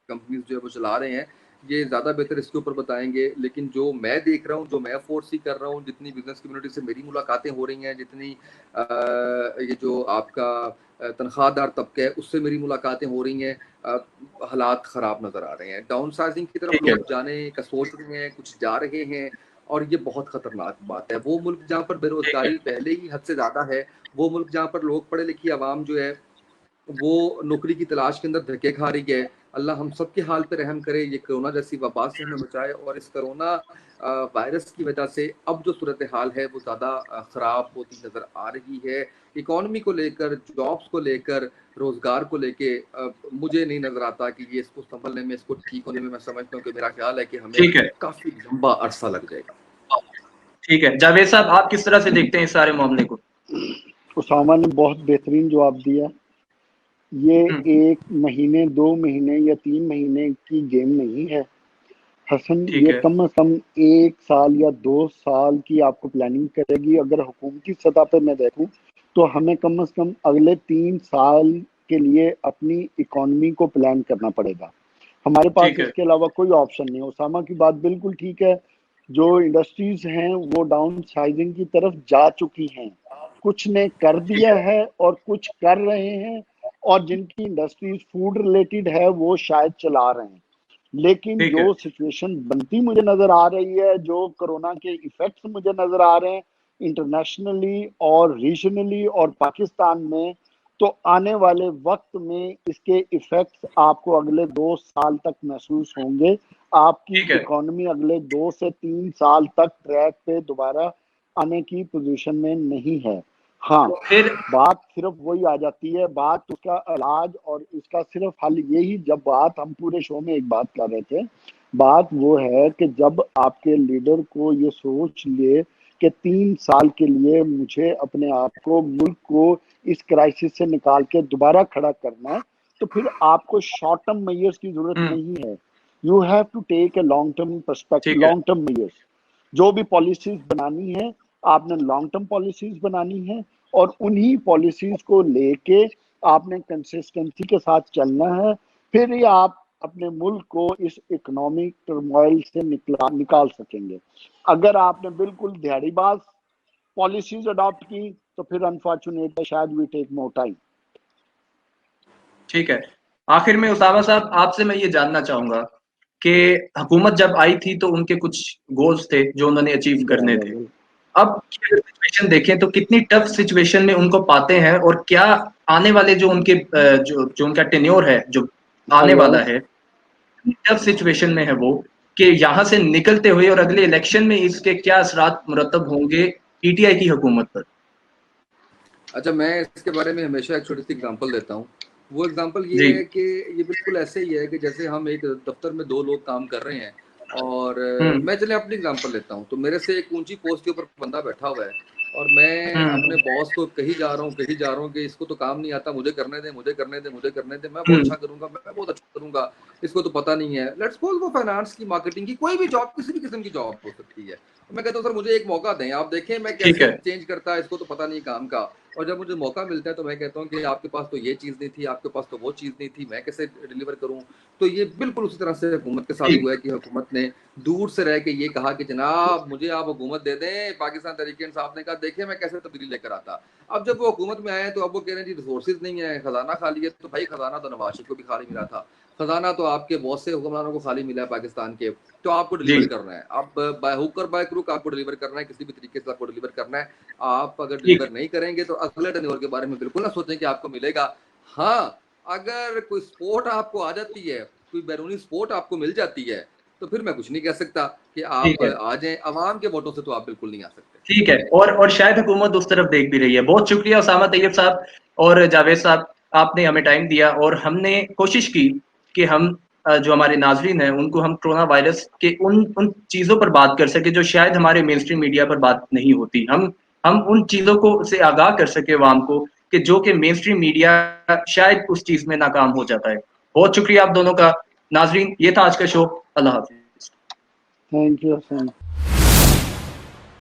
कंपनीज जो है वो चला रहे हैं, ये ज़्यादा बेहतर इसके ऊपर बताएंगे। लेकिन जो मैं देख रहा हूँ, जो मैं फोर्स कर रहा हूँ, जितनी बिजनेस कम्युनिटी से मेरी मुलाकातें हो रही हैं, जितनी ये जो आपका तनख्वाहदार तबका है उससे मेरी मुलाकातें हो रही हैं, हालात ख़राब नज़र आ रहे हैं। डाउन साइजिंग की तरफ ठीक है। लोग जाने का सोच रहे हैं, कुछ जा रहे हैं और ये बहुत ख़तरनाक बात है। वो मुल्क जहाँ पर ठीक है। बेरोज़गारी पहले ही हद से ज़्यादा है, वो मुल्क जहाँ पर लोग पढ़े लिखी आवाम जो है वो नौकरी की तलाश के अंदर धक्के खा रही है। अल्लाह हम सब के हाल पे रहम करे, ये कोरोना जैसी वबा से हमें बचाए और इस कोरोना वायरस की वजह से अब जो सूरत हाल है वो ज़्यादा ख़राब होती नज़र आ रही है। इकॉनमी को लेकर, जॉब्स को लेकर, रोज़गार को लेके मुझे नहीं नज़र आता कि ये इसको संभलने में, इसको ठीक होने में, मैं समझता हूँ कि मेरा ख्याल है कि हमें ठीक है। काफ़ी लंबा अरसा लग जाएगा। ठीक है जावेद साहब, आप किस तरह से देखते हैं इस सारे मामले को? उसामा ने बहुत बेहतरीन जवाब दिया। ये एक महीने, 2 महीने या 3 महीने की गेम नहीं है हसन। ठीक ये है। कम से कम 1 साल या 2 साल की आपको प्लानिंग करेगी। अगर हुकूमती सतह पे मैं देखूं तो हमें कम से कम अगले 3 साल के लिए अपनी इकोनॉमी को प्लान करना पड़ेगा। हमारे पास ठीक है। इसके अलावा कोई ऑप्शन नहीं है। उसामा की बात बिल्कुल ठीक है। जो इंडस्ट्रीज हैं वो डाउन साइजिंग की तरफ जा चुकी हैं, कुछ ने कर ठीक दिया है। है और कुछ कर रहे हैं, और जिनकी इंडस्ट्रीज फूड रिलेटेड है वो शायद चला रहे हैं। लेकिन ठीक है। जो सिचुएशन बनती मुझे नजर आ रही है, जो कोरोना के इफेक्ट्स मुझे नजर आ रहे हैं इंटरनेशनली और रीजनली और पाकिस्तान में, तो आने वाले वक्त में इसके इफेक्ट्स आपको अगले 2 साल तक महसूस होंगे। आपकी ठीक है। इकोनॉमी अगले 2 से 3 साल तक ट्रैक पे दोबारा आने की पोजीशन में नहीं है। हाँ, फिर बात सिर्फ वही आ जाती है, बात उसका इलाज और इसका सिर्फ हल यही, जब बात हम पूरे शो में एक बात कर रहे थे, बात वो है कि जब आपके लीडर को ये सोच ले कि 3 साल के लिए मुझे अपने आप को, मुल्क को इस क्राइसिस से निकाल के दोबारा खड़ा करना है, तो फिर आपको शॉर्ट टर्म मेजर्स की जरूरत नहीं है। You have to take a long term perspective, ठीक है। Long term measures. जो भी पॉलिसीज बनानी है, आपने लॉन्ग टर्म पॉलिसीज बनानी है, और उन्हीं पॉलिसीज को लेके आपने कंसिस्टेंसी के साथ चलना है। फिर ही आप अपने मुल्क को इस इकोनॉमिक टर्मोइल से निकाल सकेंगे। अगर आपने बिल्कुल दिहाड़ीबाज पॉलिसीज अडॉप्ट की तो फिर अनफॉर्चुनेटली शायद वी टेक मोर टाइम। ठीक है। आखिर में उसामा साहब आपसे मैं ये जानना चाहूंगा कि हुकूमत जब आई थी तो उनके कुछ गोल्स थे जो उन्होंने अचीव करने थे। अब की अगर सिचुएशन देखें तो कितनी टफ सिचुएशन में उनको पाते हैं, और क्या आने वाले जो उनके जो उनका टेन्योर है जो आने वाला है, टफ सिचुएशन में है वो, कि यहाँ से निकलते हुए और अगले इलेक्शन में इसके क्या असरात मुरतब होंगे पीटीआई की हुकूमत पर? अच्छा, मैं इसके बारे में हमेशा एक छोटी सी एग्जांपल देता हूँ। वो एग्जांपल जी। ये है कि ये बिल्कुल ऐसे ही है कि जैसे हम एक दफ्तर में 2 लोग काम कर रहे हैं और मैं चले अपनी एग्जांपल लेता हूँ, तो मेरे से एक ऊंची पोस्ट के ऊपर बंदा बैठा हुआ है और मैं अपने बॉस को कही जा रहा हूँ कि इसको तो काम नहीं आता, मुझे करने दे, मैं बहुत अच्छा करूंगा, इसको तो पता नहीं है। लेट्स सपोज वो फाइनेंस की, मार्केटिंग की, कोई भी जॉब, किसी भी किस्म की जॉब हो सकती है। मैं कहता हूँ सर मुझे एक मौका दें, आप देखें मैं ठीक कैसे है। चेंज करता है, इसको तो पता नहीं काम का। और जब मुझे मौका मिलता है तो मैं कहता हूँ कि आपके पास तो ये चीज़ नहीं थी, आपके पास तो वो चीज़ नहीं थी, मैं कैसे डिलीवर करूँ। तो ये बिल्कुल उसी तरह से हुकूमत के साथ ठीक। हुआ है कि हुकूमत ने दूर से रह के ये कहा कि जनाब मुझे आप हुकूमत दे दें। पाकिस्तान तहरीक-ए-इंसाफ ने कहा देखिए मैं कैसे तब्दीली लेकर आता। अब जब वो हुकूमत में आए हैं तो अब वो कह रहे हैं जी रिसोर्सेज नहीं है, खजाना खाली है। तो भाई खजाना तो नवाज शरीफ को भी खाली मिला था, खजाना तो आपके बहुत से हुक्मरानों को खाली मिला है पाकिस्तान के। तो आपको जी। डिलीवर करना है, अब बाय हुक और बाय क्रुक आपको डिलीवर करना है, किसी भी तरीके से आपको डिलीवर करना है। आप अगर ठीक। डिलीवर नहीं करेंगे तो अगले टर्नओवर के बारे में बिल्कुल ना सोचें कि आपको मिलेगा। हाँ, अगर कोई सपोर्ट आपको आ जाती है, कोई बैरूनी सपोर्ट आपको मिल जाती है, तो फिर मैं कुछ नहीं कह सकता कि ठीक आप है। आ जाएँ। अवाम के वोटों से तो आप बिल्कुल नहीं आ सकते। ठीक है। और शायद हुकूमत उस तरफ देख भी रही है। बहुत शुक्रिया उसामा तैयब साहब और जावेद साहब, आपने हमें टाइम दिया और हमने कोशिश की कि हम जो हमारे नाजरीन हैं उनको हम कोरोना वायरस के उन उन चीज़ों पर बात कर सके जो शायद हमारे मेन स्ट्रीम मीडिया पर बात नहीं होती। हम उन चीज़ों को से आगाह कर सके अवाम को कि जो कि मेन स्ट्रीम मीडिया शायद उस चीज़ में नाकाम हो जाता है। बहुत शुक्रिया आप दोनों का। नाजरीन, ये था आज का शो। अल्लाह हाफिज़। Thank you Hasan.